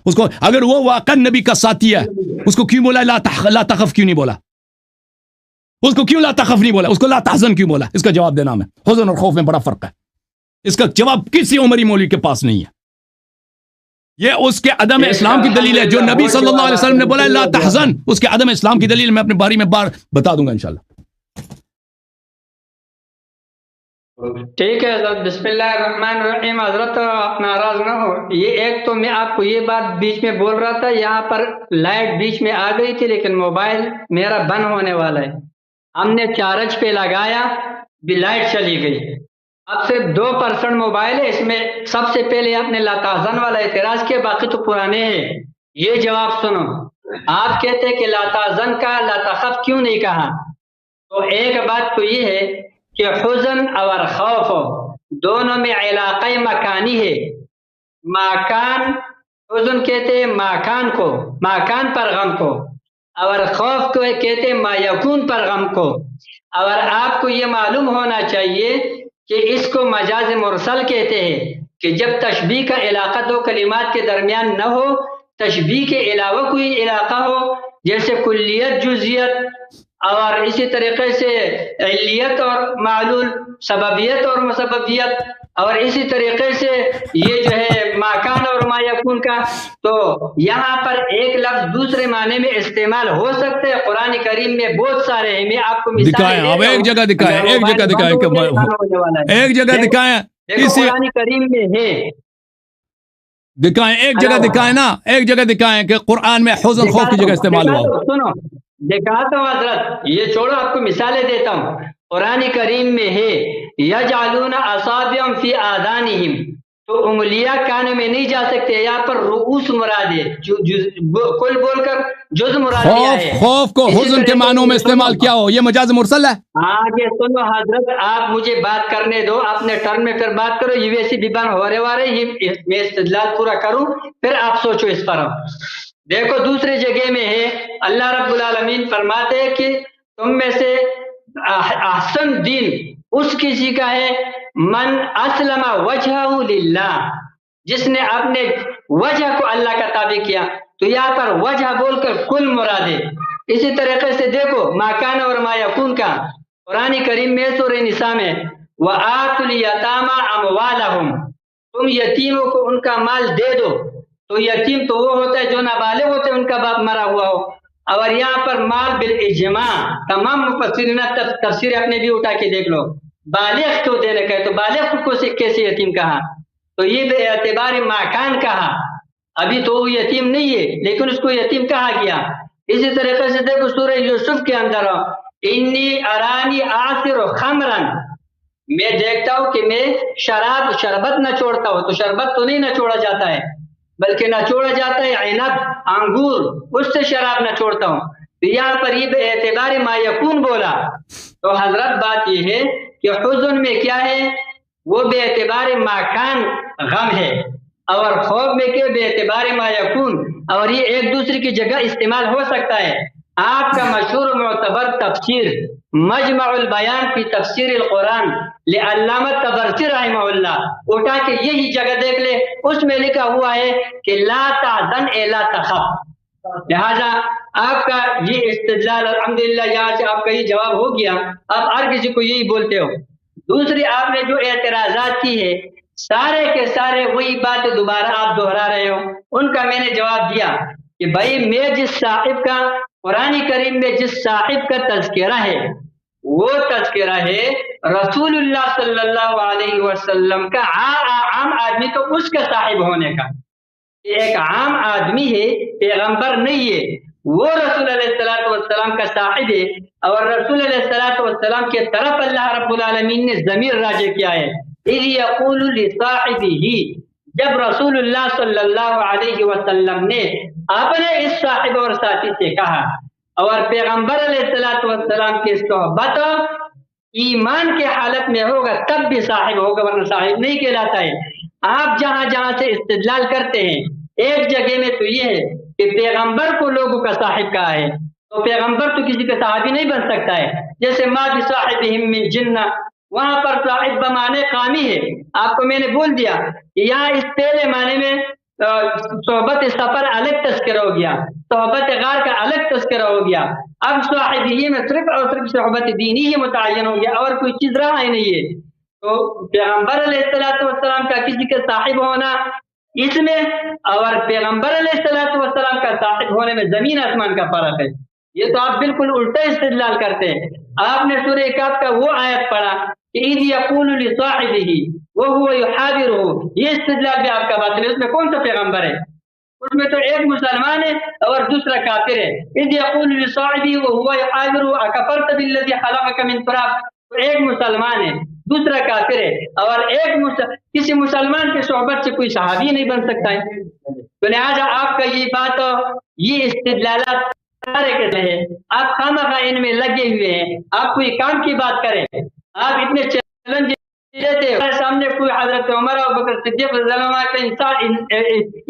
اس کو؟ اگر وہ واقعا نبی کا ساتھی ہے اس کو کیوں بولا لا تخف کیوں نہیں بولا؟ اس کو کیوں لا تخف نہیں بولا؟ اس کو لا تحزن کیوں بولا؟ اس کا جواب دینا میں, حزن اور خوف میں بڑا فرق ہے. اس کا جواب کسی عمری مولوی کے پاس نہیں ہے. یہ اس کے عدم اسلام کی دلیل ہے. جو نبی صلی اللہ علیہ وسلم نے بولا لا تحزن, اس کے عدم اسلام کی دلیل میں اپنی باری میں بتا دوں گا انشاءاللہ. ٹھیک ہے حضرت, بسم اللہ الرحمن الرحیم. حضرت آپ ناراض نہ ہو, یہ ایک تو میں آپ کو یہ بات بیچ میں بول رہا تھا, یہاں پر لائٹ بیچ میں آ گئی تھی لیکن موبائل میرا بند ہونے والا ہے. ہم نے چارج پہ لگایا بھی لائٹ چلی گئی. اب صرف 2% موبائل ہے, اس میں سب سے پہلے آپ نے لا تحزن والا اعتراض کیا, باقی تو پرانے ہیں. یہ جواب سنو, آپ کہتے ہیں کہ لا تحزن کا لا تخف کیوں نہیں کہا؟ تو ایک بات تو یہ ہے کہ حزن اور خوف دونوں میں علاقہ مکانی ہے. مکان, حزن کہتے ہیں مکان کو, مکان پر غم کو, اور خوف کو کہتے ہیں ما یکون پر غم کو. اور آپ کو یہ معلوم ہونا چاہیے کہ اس کو مجاز مرسل کہتے ہیں, کہ جب تشبیہ کا علاقہ دو کلمات کے درمیان نہ ہو, تشبیہ کے علاوہ کوئی علاقہ ہو, جیسے کلیت جزیت, اور اسی طریقے سے علیت اور معلول, سببیت اور مسببیت, اور اسی طریقے سے یہ جو ہے ماکان اور ما یکون کا. تو یہاں پر ایک لفظ دوسرے معنی میں استعمال ہو سکتے ہیں. قرآن کریم میں بہت سارے ہیں, میں آپ کو دکھائیں. اب ایک جگہ دکھائیں, ایک جگہ دکھائیں, قرآن کریم میں ہے, دکھائیں ایک جگہ دکھائیں نا, ایک جگہ دکھائیں کہ قرآن میں حزن خوف کی جگہ استعمال ہوا. سنو دکھاتا ہوں حضرت, یہ چھوڑو آپ کو مثالیں دیتا ہوں. قرآن کریم میں ہے یجعلون اصابعهم فی آذانہم, تو انگلیاں کانوں میں نہیں جا سکتے. یہاں پر رؤوس مراد ہے, کل بول کر جز مراد دیا ہے. خوف کو حزن کے معنوں میں استعمال کیا ہو, یہ مجاز مرسل ہے. آگے سنو حضرت, آپ مجھے بات کرنے دو, اپنے ٹرن میں پھر بات کرو. یہ ویسی بیبان ہو رہے والے, یہ میں استدلال پورا کروں پھر آپ سوچو اس پر. دیکھو دوسری جگہ میں ہے, اللہ رب العالمین فرماتے ہیں کہ تم میں سے احسن دین اس کسی کا ہے من اسلم وجہہ للہ, جس نے اپنے وجہ کو اللہ کا تابع کیا. تو یہاں پر وجہ بول کر کل مراد ہے. اسی طریقے سے دیکھو ما کان اور ما یکون کا قرآن کریم میں سورہ نساء میں وآتوا الیتامی اموالہم, تم یتیموں کو ان کا مال دے دو. تو یتیم تو وہ ہوتا ہے جو نابالغ ہوتے ہیں, ان کا باپ مرا ہوا ہو. اور یہاں پر مال بالاجماع, تمام مفسرین تفسیر اپنے بھی اٹھا کے دیکھ لو, بالغ کو دینے کا ہے تو بالغ کو کیسے یتیم کہا, تو یہ بے اعتبار ماکان کہا. ابھی تو وہ یتیم نہیں ہے لیکن اس کو یتیم کہا گیا. اسی طریقے سے دیکھو سورہ یوسف کے اندر انی ارانی آصر خمرن, میں دیکھتا ہوں کہ میں شربت نہ چھوڑتا ہوں. تو شربت تو نہیں نہ چھوڑا جاتا ہے بلکہ نہ چھوڑا جاتا ہے عنب, انگور, اس سے شراب نہ چھوڑتا ہوں. تو یہاں پر یہ بے اعتبار ما یکون بولا. تو حضرت بات یہ ہے کہ حزن میں کیا ہے, وہ بے اعتبار ماکان غم ہے, اور خوف میں کیا بے اعتبار ما یکون, اور یہ ایک دوسرے کی جگہ استعمال ہو سکتا ہے. آپ کا مشہور معتبر تفسیر مجمع البیان فی تفسیر القرآن لعلامہ طبرسی رحمہ اللہ, اٹھا کے یہی جگہ دیکھ لے, اس میں لکھا ہوا ہے کہ لا تحزن اے لا تخف. لہذا آپ کا یہ استدلال الحمدللہ یہاں سے آپ کا یہ جواب ہو گیا. آپ ہر کسی کو یہی بولتے ہو. دوسری آپ نے جو اعتراضات کی ہے سارے کے سارے وہی بات دوبارہ آپ دہرا رہے ہو. ان کا میں نے جواب دیا کہ بھائی میں جس صاحب کا قرآن کریم میں جس صاحب کا تذکرہ ہے وہ تذکرہ ہے رسول اللہ صلی اللہ علیہ وسلم کا, عام آدمی تو اس کا صاحب ہونے کا. ایک عام آدمی ہے, پیغمبر نہیں ہے, وہ رسول علیہ السلام کا صاحب ہے. اور رسول علیہ السلام کے طرف اللہ رب العالمین نے ضمیر راجع کیا ہے. اذ یقول لصاحبہ, جب رسول اللہ صلی اللہ علیہ وسلم نے اپنے اس صاحب اور ساتھی سے کہا, اور پیغمبر علیہ السلام کی صحبت ایمان کے حالت میں ہوگا تب بھی صاحب ہوگا, ورنہ صاحب نہیں کہلاتا ہے. آپ جہاں جہاں سے استدلال کرتے ہیں ایک جگہ میں تو یہ ہے کہ پیغمبر کو لوگوں کا صاحب کہا ہے, تو پیغمبر تو کسی کا صحابی نہیں بن سکتا ہے. جیسے ما بصاحبہم من جنہ, وہاں پر صاحب بمانے قامی ہے. آپ کو میں نے بول دیا کہ یہاں اس پہلے معنی میں صحبت سفر الگ تذکرہ ہو گیا, صحبت غار کا الگ تذکرہ ہو گیا. اب صاحبی میں صرف اور صرف صحبت دینی ہی متعین ہو گیا, اور کوئی چیز رہا ہی نہیں ہے. تو پیغمبر علیہ السلام کا کسی کا صاحب ہونا اس میں اور پیغمبر علیہ السلام کا صاحب ہونے میں زمین آسمان کا فرق ہے. یہ تو آپ بالکل الٹا استدلال کرتے ہیں. آپ نے سورہ کہف کا وہ آیت پڑھا کہ اذ یقول لصاحبہ وہو یحاورہ, یہ استدلال بھی آپ کا باطل ہے. اس میں کون سا پیغمبر ہے؟ اس میں تو ایک مسلمان ہے اور دوسرا کافر ہے. اذ یقول لصاحبہ وہو یحاورہ اکفرت بالذی خلقک من تراب, تو ایک مسلمان ہے دوسرا کافر ہے, اور کسی مسلمان کی صحبت سے کوئی صحابی نہیں بن سکتا ہے. تو لہٰذا آپ کا یہ بات یہ استدلالات سارے کے رہے, آپ خامخواہ ان میں لگے ہوئے ہیں. آپ کوئی کام کی بات کریں, آپ اتنے چیلنج دیتے ہیں, سامنے کوئی حضرت عمر اور بکر صدیق رضی اللہ عنہ کا انسان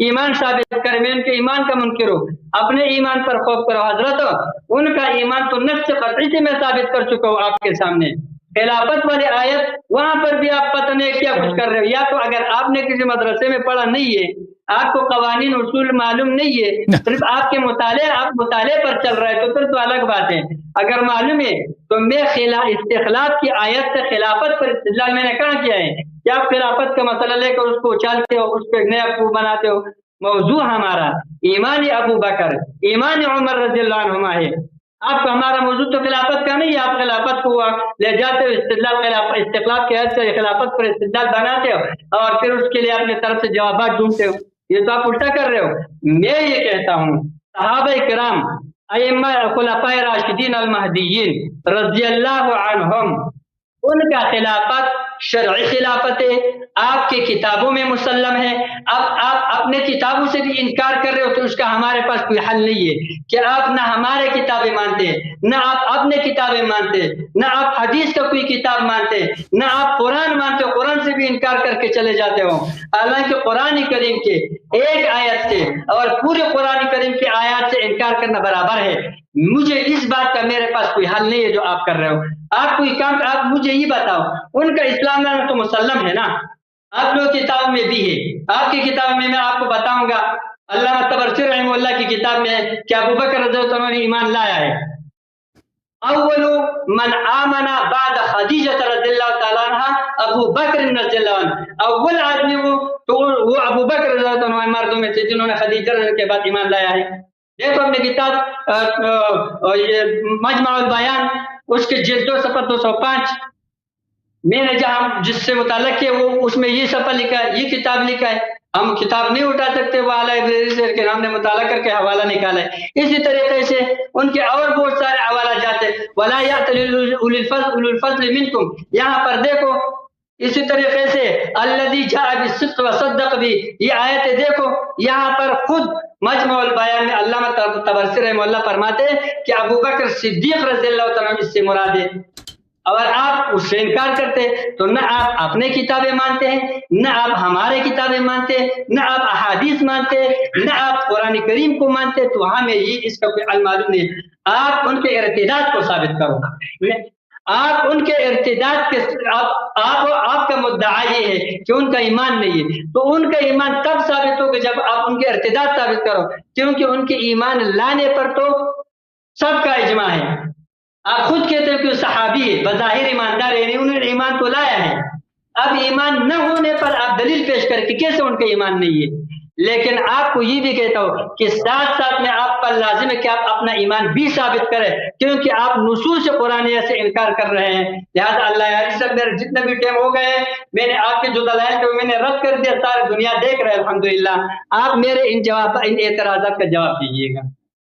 ایمان ثابت کرے, میں ان کے ایمان کا منکر ہوں, اپنے ایمان پر خوف کرو. حضرت ان کا ایمان تو نفس قطعی سے میں ثابت کر چکا ہوں آپ کے سامنے. خلافت والی آیت وہاں پر بھی آپ پتہ نہیں کیا کچھ کر رہے ہو. یا تو اگر آپ نے کسی مدرسے میں پڑھا نہیں ہے, آپ کو قوانین اصول معلوم نہیں ہے, صرف آپ کے مطالعے پر چل رہا ہے, تو پھر تو الگ بات ہے. اگر معلوم ہے تو میں استخلاف کی آیت سے خلافت پر استدلال میں نے کہاں کیا ہے کہ آپ خلافت کا مسئلہ لے کر اس کو اچھالتے ہو, اس پہ نیا خوب بناتے ہو. موضوع ہمارا ایمان ابو بکر ایمان عمر رضی اللہ عنہما ہے. آپ کا ہمارا موضوع تو خلافت کا نہیں ہے. آپ خلافت کو لے جاتے ہو استدلال استخلاف کے حد سے خلافت پر استدلال بناتے ہو, اور پھر اس کے لیے اپنی طرف سے جوابات ڈھونڈتے ہو. یہ تو آپ الٹا کر رہے ہو. میں یہ کہتا ہوں صحابہ کرام ائمہ خلفائے راشدین المہدیین رضی اللہ عنہم ان کا خلافت شرعی خلافت ہے، آپ کے کتابوں میں مسلم ہے. اب آپ اپنے کتابوں سے بھی انکار کر رہے ہو تو اس کا ہمارے پاس کوئی حل نہیں ہے کہ آپ نہ ہمارے کتابیں مانتے، نہ آپ اپنے کتابیں مانتے، نہ آپ حدیث کا کوئی کتاب مانتے، نہ آپ قرآن مانتے ہو، قرآن سے بھی انکار کر کے چلے جاتے ہو. حالانکہ قرآن کریم کے ایک آیت سے اور پورے قرآن کریم کی آیات سے انکار کرنا برابر ہے. مجھے اس بات کا میرے پاس کوئی حل نہیں ہے جو آپ کر رہے ہو. آپ کوئی کام، آپ مجھے یہ بتاؤ، ان کا اسلام میں تو مسلم ہے نا، آپ لوگ کتاب میں بھی ہے. آپ کی کتاب میں آپ کو بتاؤں گا، علامہ طبرسی رحمہ اللہ کی کتاب میں کہ ابو بکر رضی اللہ عنہ نے ایمان لایا ہے. اول من آمن بعد خدیجہ رضی اللہ تعالیٰ عنہ ابو بکر رضی اللہ عنہ، اول آدمی وہ ابو بکر رضی اللہ عنہ مردوں میں سے جنہوں نے خدیجہ کے بعد ایمان لایا ہے. دیکھو اپنے کتاب مجمع البیان اس کے جلد 2 صفحہ 205 میں نے جہاں جس سے متعلق ہے وہ اس میں یہ صفحہ لکھا ہے، یہ کتاب لکھا ہے. ہم کتاب نہیں اٹھا سکتے وہ اعلیٰ لیکن ہم نے مطالعہ کر کے حوالہ نکالا ہے. اسی طریقے سے ان کے اور بہت سارے حوالہ جاتے ہیں. ولا یأتل اولو الفضل منکم، یہاں پر دیکھو اسی طریقے سے الذی جاء بالصدق وصدق بھی، یہ آیتیں دیکھو یہاں پر خود مجمع البیان میں علامہ طبرسی رحمہ اللہ فرماتے ہیں کہ ابو بکر صدیق رضی اللہ تعالیٰ عنہ اس سے مراد ہے. اگر آپ اس سے انکار کرتے تو نہ آپ اپنے کتابیں مانتے ہیں، نہ آپ ہمارے کتابیں مانتے، نہ آپ احادیث مانتے، نہ آپ قرآن کریم کو مانتے، تو ہمیں یہ اس کا کوئی علم معلوم نہیں. آپ ان کے ارتداد کو ثابت کرو. آپ ان کے ارتداد کے آپ کا مدعا یہ ہے کہ ان کا ایمان نہیں ہے، تو ان کا ایمان تب ثابت ہوگا جب آپ ان کے ارتداد ثابت کرو، کیونکہ ان کے ایمان لانے پر تو سب کا اجماع ہے. آپ خود کہتے ہیں کہ وہ صحابی ہے، بظاہر ایماندار ہے، انہوں نے ایمان تو لایا ہے. اب ایمان نہ ہونے پر آپ دلیل پیش کر کے کیسے ان کا ایمان نہیں ہے. لیکن آپ کو یہ بھی کہتا ہوں کہ ساتھ ساتھ میں آپ پر لازم ہے کہ آپ اپنا ایمان بھی ثابت کریں، کیونکہ آپ نصوص قرآنیہ سے انکار کر رہے ہیں. لہٰذا اللہ یاری سب میرے جتنے بھی ٹائم ہو گئے میں نے آپ کے جو دلائل تھے میں نے رد کر دیا، ساری دنیا دیکھ رہے الحمدللہ. آپ میرے ان اعتراضات کا جواب دیجیے گا،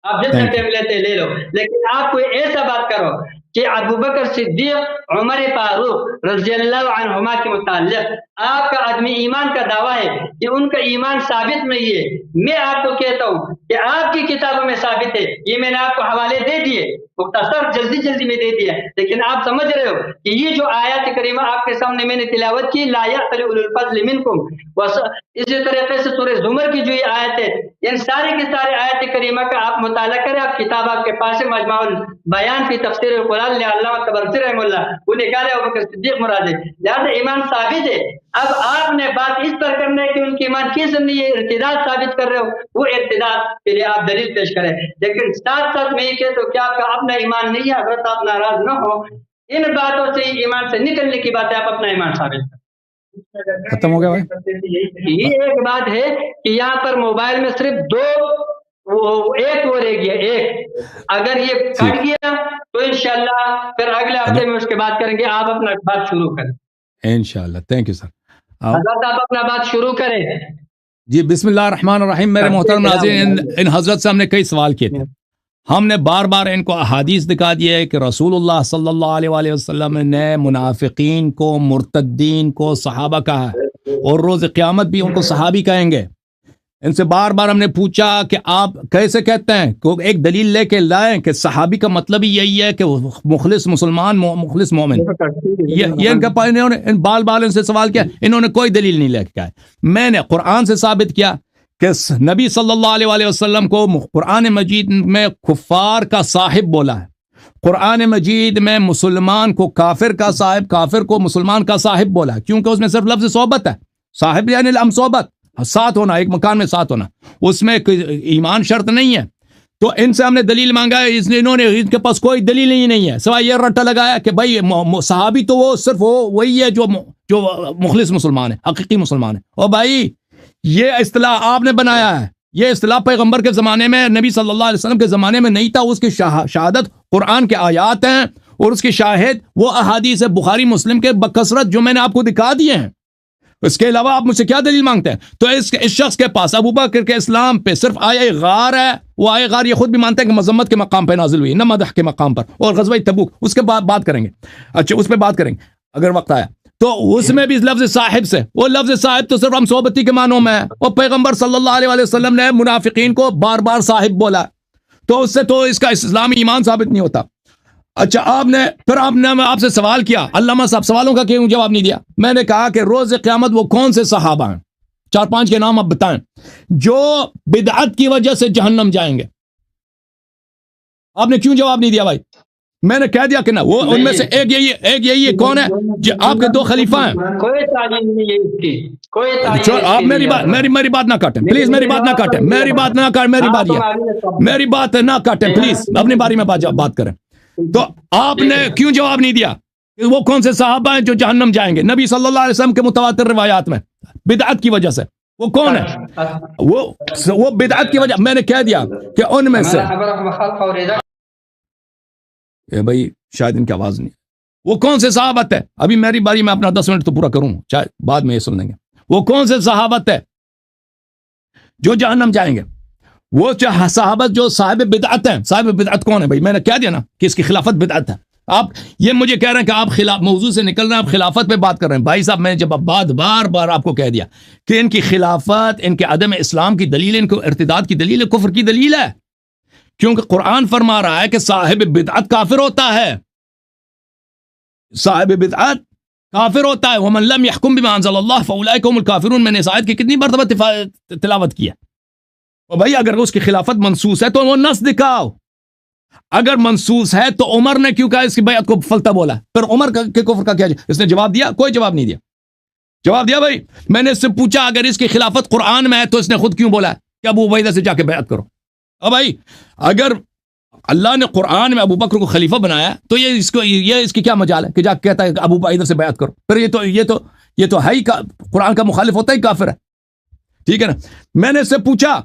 آپ جتنا ٹائم لیتے لے لو، لیکن آپ کوئی ایسا بات کرو کہ ابو بکر صدیق عمر فاروق رضی اللہ عنہما کے متعلق آپ کا عدمی ایمان کا دعویٰ ہے کہ ان کا ایمان ثابت نہیں ہے. میں آپ کو کہتا ہوں کہ آپ کی کتابوں میں ثابت ہے، یہ میں نے آپ کو حوالے دے دیے، مختصر جلدی میں دے دیا، لیکن آپ سمجھ رہے ہو کہ یہ جو آیات کریمہ آپ کے سامنے میں نے تلاوت کی، لا یأتل اولو الفضل منکم، اسی طریقے سے سورہ زمر کی جو یہ آیت ہے، ان ساری کی ساری آیات کریمہ کا آپ مطالعہ کریں. آپ کتاب آپ کے پاس ہے مجمع البیان فی تفسیر القرآن علامہ طبرسی رحمہ اللہ، وہ نکالے ابو بکر صدیق مراد ہے. لہٰذا ایمان ثابت ہے. اب آپ نے بات اس پر کرنا ہے کہ ان کے ایمان کیسے نہیں ہے، ارتداد ثابت کر رہے ہو، وہ ارتداد کے لیے آپ دلیل پیش کریں. لیکن ساتھ ساتھ میں یہ کہتا ہوں کہ آپ کا اپنا ایمان نہیں ہے، اگر آپ ناراض نہ ہو ان باتوں سے، ایمان سے نکلنے کی بات ہے، آپ اپنا ایمان ثابت کریں. ختم ہو گیا بھائی. یہ ایک بات ہے کہ یہاں پر موبائل میں صرف ایک وہ رہ گیا، ایک اگر یہ کٹ گیا تو انشاءاللہ پھر اگلے ہفتے میں اس کے بات کریں گے. آپ اپنا بات شروع کریں انشاءاللہ. Thank you sir. حضرت آپ اپنا بات شروع کریں. جی بسم اللہ الرحمن الرحیم. میرے محترم ناظرین، ان حضرت سے ہم نے کئی سوال کیے تھے. ہم نے بار بار ان کو احادیث دکھا دیا ہے کہ رسول اللہ صلی اللہ علیہ وآلہ وسلم نے منافقین کو، مرتدین کو صحابہ کہا ہے، اور روز قیامت بھی ان کو صحابی کہیں گے. ان سے بار بار ہم نے پوچھا کہ آپ کیسے کہتے ہیں، کہ ایک دلیل لے کے لائیں کہ صحابی کا مطلب ہی یہی ہے کہ مخلص مسلمان، مخلص مومن. یہ ان کا انہوں نے بال بال ان سے سوال کیا، انہوں نے کوئی دلیل نہیں لے کے آئے. میں نے قرآن سے ثابت کیا کہ نبی صلی اللہ علیہ وآلہ وسلم کو قرآن مجید میں کفار کا صاحب بولا ہے. قرآن مجید میں مسلمان کو کافر کا صاحب، کافر کو مسلمان کا صاحب بولا ہے، کیونکہ اس میں صرف لفظ صحبت ہے. صاحب یعنی ہم صحبت، ساتھ ہونا، ایک مکان میں ساتھ ہونا، اس میں ایمان شرط نہیں ہے. تو ان سے ہم نے دلیل مانگا ہے، انہوں نے، ان کے پاس کوئی دلیل ہی نہیں ہے سوائے یہ رٹا لگایا کہ بھائی صحابی تو وہ صرف وہی ہے جو مخلص مسلمان ہے، حقیقی مسلمان ہے. اور بھائی یہ اصطلاح آپ نے بنایا ہے، یہ اصطلاح پیغمبر کے زمانے میں، نبی صلی اللہ علیہ وسلم کے زمانے میں نہیں تھا. اس کی شہادت قرآن کے آیات ہیں، اور اس کی شاہد وہ احادیث بخاری مسلم کے بکثرت جو میں نے آپ کو دکھا دیے ہیں. اس کے علاوہ آپ مجھ سے کیا دلیل مانگتے ہیں؟ تو اس شخص کے پاس ابو بکر کے اسلام پہ صرف آیہ غار ہے. وہ آیہ غار یہ خود بھی مانتے ہیں کہ مذمت کے مقام پہ نازل ہوئی، نہ مدح کے مقام پر. اور غزوہ تبوک اس کے بعد بات کریں گے. اچھا اس پہ بات کریں گے. اگر وقت آیا تو اس میں بھی لفظ صاحب سے، وہ لفظ صاحب تو صرف ہم صحبتی کے معنوں میں ہے، اور پیغمبر صلی اللہ علیہ وسلم نے منافقین کو بار بار صاحب بولا، تو اس سے تو اس کا اسلامی ایمان ثابت نہیں ہوتا۔ اچھا آپ نے آپ سے سوال کیا، علامہ صاحب سوالوں کا کیوں جواب نہیں دیا؟ میں نے کہا کہ روز قیامت وہ کون سے صحابہ ہیں، 4-5 کے نام آپ بتائیں، جو بدعت کی وجہ سے جہنم جائیں گے؟ آپ نے کیوں جواب نہیں دیا بھائی؟ میں نے کہہ دیا کہ نہ، وہ ان میں سے ایک یہی ہے، کون ہے؟ جو آپ کے 2 خلیفہ ہیں۔ کوئی تعلیم نہیں ہے اس کی، کوئی آپ میری بات نہ کاٹیں پلیز، میری بات نہ کاٹیں، میری بات نہ کاٹیں پلیز، اپنی باری میں بات کریں۔ تو آپ نے کیوں جواب نہیں دیا کہ وہ کون سے صحابہ ہیں جو جہنم جائیں گے نبی صلی اللہ علیہ وسلم کے متواتر روایات میں بدعت کی وجہ سے؟ وہ کون ہے؟ وہ بدعت کی وجہ، میں نے کہہ دیا کہ ان میں سے بھائی شاید ان کی آواز نہیں، وہ کون سے صحابت ہے؟ ابھی میری باری میں اپنا 10 منٹ تو پورا کروں، چاہے بعد میں یہ سن لیں گے۔ وہ کون سے صحابت ہے جو جہنم جائیں گے؟ وہ صحابت جو صاحب بدعت ہیں۔ صاحب بدعت کون ہے بھائی؟ میں نے کہہ دیا نا کہ اس کی خلافت بدعت ہے۔ آپ یہ مجھے کہہ رہے ہیں کہ آپ موضوع سے نکل رہے ہیں، آپ خلافت پہ بات کر رہے ہیں۔ بھائی صاحب میں نے جب بار بار آپ کو کہہ دیا کہ ان کی خلافت، ان کے عدم اسلام کی دلیل، ان کو ارتداد کی دلیل ہے، کفر کی دلیل ہے، کیونکہ قرآن فرما رہا ہے کہ صاحب بدعت کافر ہوتا ہے، صاحب بدعت کافر ہوتا ہے۔ وَمَن لَمْ يَحْكُمْ بِمَا أَنزَلَ اللَّهُ فَأُولَٰئِكَ هُمُ الْكَافِرُونَ۔ میں نے اس آیت کی کتنی مرتبہ تلاوت کی ہے؟ اور بھائی اگر اس کی خلافت منسوس ہے تو وہ نص دکھاؤ۔ اگر منسوس ہے تو عمر نے کیوں کہا اس کی بیعت کو فلتا بولا؟ پھر عمر کے کفر کا کیا؟ اس نے جواب دیا؟ کوئی جواب نہیں دیا۔ جواب دیا بھائی؟ میں نے اس سے پوچھا اگر اس کی خلافت قرآن میں ہے تو اس نے خود کیوں بولا کہ ابو عبیدہ سے جا کے بیعت کرو؟ اب بھائی اگر اللہ نے قرآن میں ابو بکر کو خلیفہ بنایا تو یہ اس کی کیا مجال ہے کہ جا کہتا ہے کہ ابو عبیدہ سے بیعت کرو؟ پھر یہ تو ہے ہی قرآن کا مخالف ہوتا ہی کافر ہے، ٹھیک ہے نا؟ میں نے اس سے پوچھا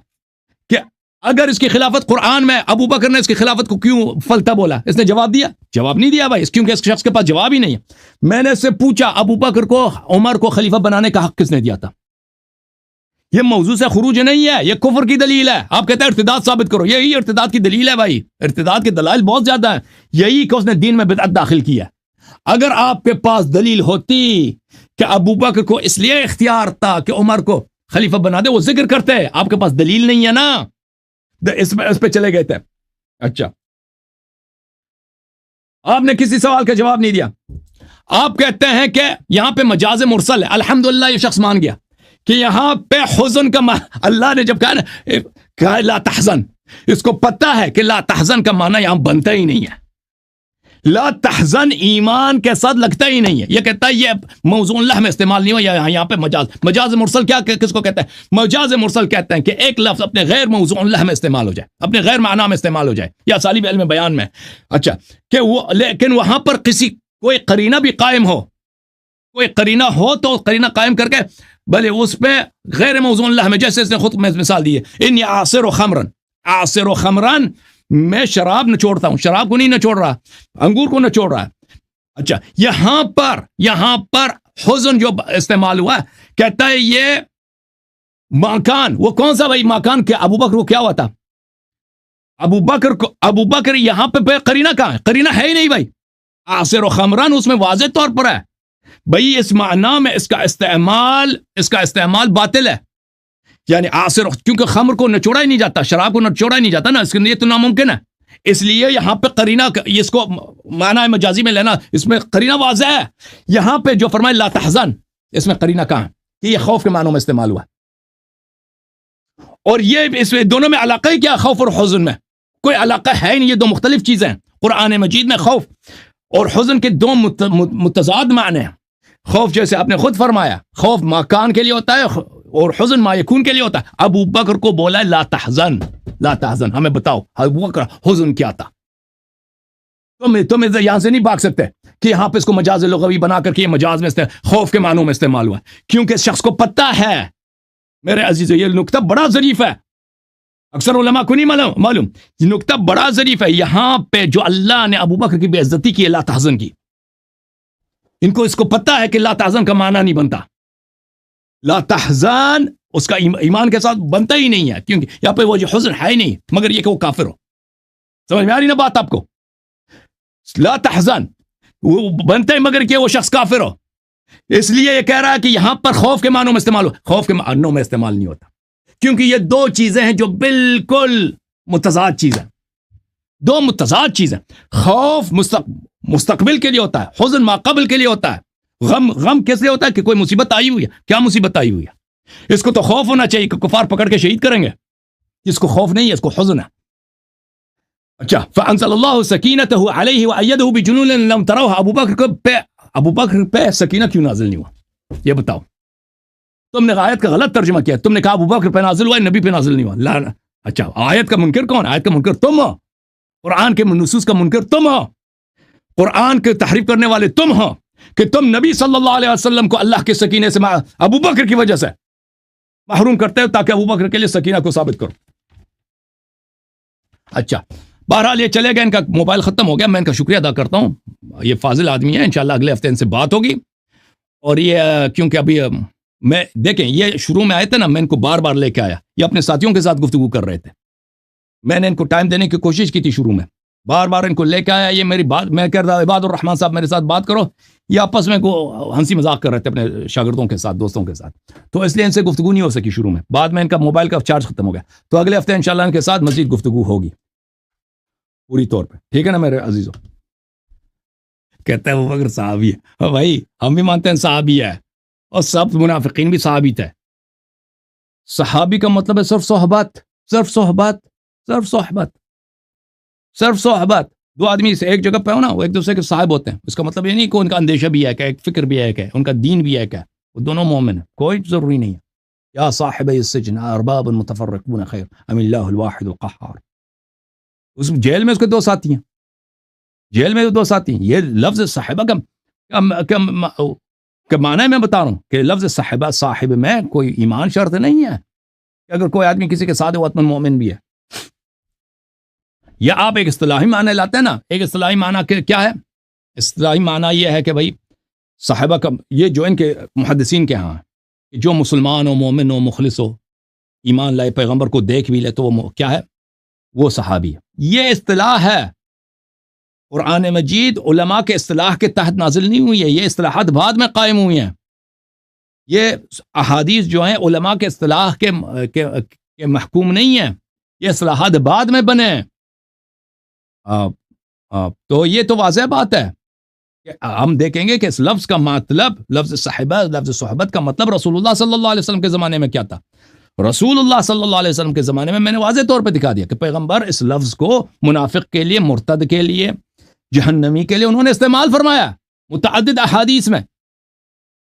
کہ اگر اس کی خلافت قرآن میں، ابو بکر نے اس کی خلافت کو کیوں فلتا بولا؟ اس نے جواب دیا؟ جواب نہیں دیا بھائی، کیونکہ اس شخص کے پاس جواب ہی نہیں ہے۔ میں نے اس سے پوچھا ابو بکر کو، عمر کو خلیفہ بنانے کا حق کس نے دیا تھا؟ یہ موضوع سے خروج نہیں ہے، یہ کفر کی دلیل ہے۔ آپ کہتے ہیں ارتداد ثابت کرو، یہی ارتداد کی دلیل ہے بھائی۔ ارتداد کی دلائل بہت زیادہ ہیں، یہی کہ اس نے دین میں بدعت داخل کی ہے۔ اگر آپ کے پاس دلیل ہوتی کہ ابو بکر کو اس لیے اختیار تھا کہ عمر کو خلیفہ بنا دے، وہ ذکر کرتے ہیں۔ آپ کے پاس دلیل نہیں ہے نا، اس پہ چلے گئے تھے۔ اچھا آپ نے کسی سوال کا جواب نہیں دیا۔ آپ کہتے ہیں کہ یہاں پہ مجاز مرسل ہے۔ الحمدللہ یہ شخص مان گیا کہ یہاں پہ حزن کا اللہ نے جب کہا لا تحزن، اس کو پتہ ہے کہ لا تحزن کا معنی یہاں بنتا ہی نہیں ہے۔ لا تحزن ایمان کے ساتھ لگتا ہی نہیں ہے۔ یہ کہتا ہے یہ موضوع اللہ میں استعمال نہیں ہوا، یہاں پہ مجاز مرسل کیا کس کو کہتا ہے؟ مجاز مرسل کہتے ہیں کہ ایک لفظ اپنے غیر موضوع اللہ میں استعمال ہو جائے، اپنے غیر معنی میں استعمال ہو جائے، یا اسالیب علم بیان میں۔ اچھا کہ وہ لیکن وہاں پر کوئی قرینہ بھی قائم ہو، کوئی قرینہ ہو تو قرینہ قائم کر کے بھلے اس پہ غیر موضوع اللہ میں، جیسے اس نے خود میں مثال دی ہے، انی عاصر و خمرن، میں شراب نچوڑتا ہوں، شراب کو نہیں نچوڑ رہا، انگور کو نچوڑ رہا ہے۔ اچھا یہاں پر حزن جو استعمال ہوا کہتا ہے یہ ماکان، وہ کون سا بھائی ماکان؟ کہ ابو بکر کو کیا ہوا تھا؟ ابو بکر یہاں پہ قرینہ کہاں ہے؟ قرینہ ہے ہی نہیں بھائی۔ عاصر و خمرن اس میں واضح طور پر ہے بھائی، اس معنی میں اس کا استعمال باطل ہے۔ یعنی عاصر، کیونکہ خمر کو نچوڑا ہی نہیں جاتا، شراب کو نچوڑا ہی نہیں جاتا نا، اس کے لیے تو ناممکن ہے۔ اس لیے یہاں پہ قرینہ، اس کو معنی مجازی میں لینا، اس میں قرینہ واضح ہے۔ یہاں پہ جو فرمائے لا تحزن، اس میں قرینہ کہاں ہے کہ یہ خوف کے معنوں میں استعمال ہوا، اور یہ اس میں دونوں میں علاقہ ہی کیا؟ خوف اور حزن میں کوئی علاقہ ہے ہی نہیں، یہ دو مختلف چیزیں ہیں۔ قرآن مجید میں خوف اور حزن کے دو متضاد معنی ہیں۔ خوف جیسے آپ نے خود فرمایا، خوف ماکان کے لیے ہوتا ہے اور حزن ما یکون کے لیے ہوتا ہے۔ ابو بکر کو بولا لا تحزن، ہمیں بتاؤ ابو بکر حزن کیا تھا؟ تم یہاں سے نہیں بھاگ سکتے کہ یہاں پہ اس کو مجاز لغوی بنا کر کے یہ مجاز میں خوف کے معنوں میں استعمال ہوا، کیونکہ اس شخص کو پتہ ہے میرے عزیز، یہ نکتہ بڑا ظریف ہے، اکثر علماء کو نہیں معلوم، یہ نکتہ بڑا ظریف ہے۔ یہاں پہ جو اللہ نے ابو بکر کی بے عزتی کی ہے، لا تحزن کی، ان کو اس کو پتہ ہے کہ لا تحزن کا معنی نہیں بنتا، لا تحزن اس کا ایمان کے ساتھ بنتا ہی نہیں ہے، کیونکہ یہاں پہ وہ جو حزن ہے ہی نہیں، مگر یہ کہ وہ کافر ہو۔ سمجھ میں آ رہی نا بات آپ کو؟ لا تحزن وہ بنتے ہیں مگر کہ وہ شخص کافر ہو. اس لیے یہ کہہ رہا ہے کہ یہاں پر خوف کے معنوں میں استعمال ہو. خوف کے معنوں میں استعمال نہیں ہوتا، کیونکہ یہ دو چیزیں ہیں جو بالکل متضاد چیزیں، دو متضاد چیزیں. خوف مستقبل کے لیے ہوتا ہے، حزن ماقبل کے لیے ہوتا ہے. غم کس لیے ہوتا ہے کہ کوئی مصیبت آئی ہوئی ہے. کیا مصیبت آئی ہوئی ہے؟ اس کو تو خوف ہونا چاہیے کہ کفار پکڑ کے شہید کریں گے. اس کو خوف نہیں ہے، اس کو حزن ہے. اچھا، فانزل اللہ سکینتہ علیہ وایدہ بجنود لم تروها. ابو بکر پہ سکینہ کیوں نازل نہیں ہوا؟ یہ بتاؤ. تم نے آیت کا غلط ترجمہ کیا. تم نے کہا ابو بکر پہ نازل ہوا ہے، نبی پہ نازل نہیں ہوا. لا. اچھا، آیت کا منکر کون؟ آیت کا منکر تم ہو. قرآن کے نصوص کا منکر تم ہو. قرآن کے تحریف کرنے والے تم ہو کہ تم نبی صلی اللہ علیہ وسلم کو اللہ کے سکینے سے ابو بکر کی وجہ سے محروم کرتے ہو تاکہ ابو بکر کے لیے سکینہ کو ثابت کرو. اچھا، بہرحال یہ چلے گا. ان کا موبائل ختم ہو گیا. میں ان کا شکریہ ادا کرتا ہوں. یہ فاضل آدمی ہے، انشاءاللہ اگلے ہفتے ان سے بات ہوگی. اور یہ کیونکہ ابھی میں دیکھیں یہ شروع میں آئے تھے نا، میں ان کو بار بار لے کے آیا. یہ اپنے ساتھیوں کے ساتھ گفتگو کر رہے تھے. میں نے ان کو ٹائم دینے کی کوشش کی تھی شروع میں، بار بار ان کو لے کے آیا. یہ میری بات میں کہہ رہا عباد الرحمان صاحب میرے ساتھ بات کرو. یہ آپس میں کو ہنسی مذاق کر رہے تھے اپنے شاگردوں کے ساتھ، دوستوں کے ساتھ. تو اس لیے ان سے گفتگو نہیں ہو سکی شروع میں. بعد میں ان کا موبائل کا چارج ختم ہو گیا. تو اگلے ہفتے انشاءاللہ ان کے ساتھ مزید گفتگو ہوگی پوری طور پہ. ٹھیک ہے نا میرے عزیزوں؟ کہتا ہے وہ بکر صحابی ہے. بھائی ہم بھی مانتے ہیں صحابی ہے، اور سب منافقین بھی صحابی تھے. صحابی کا مطلب ہے صرف صحبت، صرف صحبت، صرف صحبت، صرف صحبت. دو آدمی سے ایک جگہ پہ ہو نا، وہ ایک دوسرے کے صاحب ہوتے ہیں. اس کا مطلب یہ نہیں کہ ان کا اندیشہ بھی ایک ہے، ایک فکر بھی ایک ہے، ان کا دین بھی ایک ہے. وہ دونوں مومن ہیں، کوئی ضروری نہیں ہے. یا صاحب السجن ارباب متفرقون خیر ام اللہ الواحد القہار. اس جیل میں اس کے دو ساتھی ہیں، جیل میں دو ساتھی ہیں. یہ لفظ صاحبہ کا معنی میں بتا رہا ہوں کہ لفظ صاحبہ صاحب میں کوئی ایمان شرط نہیں ہے کہ اگر کوئی آدمی کسی کے ساتھ وہ اتمن مومن بھی ہے. یا آپ ایک اصطلاحی معنی لاتے ہیں نا. ایک اصطلاحی معنی کیا ہے؟ اصطلاحی معنی یہ ہے کہ بھائی صاحبہ کا، یہ جو ان کے محدثین کے ہاں ہے، جو مسلمان ہو، مومن ہو، مخلص ہو، ایمان لائے، پیغمبر کو دیکھ بھی لے، تو وہ کیا ہے؟ وہ صحابی ہے. یہ اصطلاح ہے. قرآن مجید علماء کے اصطلاح کے تحت نازل نہیں ہوئی ہے. یہ اصطلاحات بعد میں قائم ہوئی ہیں. یہ احادیث جو ہیں علماء کے اصطلاح کے محکوم نہیں ہیں. یہ اصطلاحات بعد میں بنے. تو یہ تو واضح بات ہے کہ ہم دیکھیں گے کہ اس لفظ کا مطلب، لفظ صحبہ، لفظ صحبت کا مطلب رسول اللہ صلی اللہ علیہ وسلم کے زمانے میں کیا تھا. رسول اللہ صلی اللہ علیہ وسلم کے زمانے میں نے واضح طور پہ دکھا دیا کہ پیغمبر اس لفظ کو منافق کے لیے، مرتد کے لیے، جہنمی کے لیے انہوں نے استعمال فرمایا متعدد احادیث میں.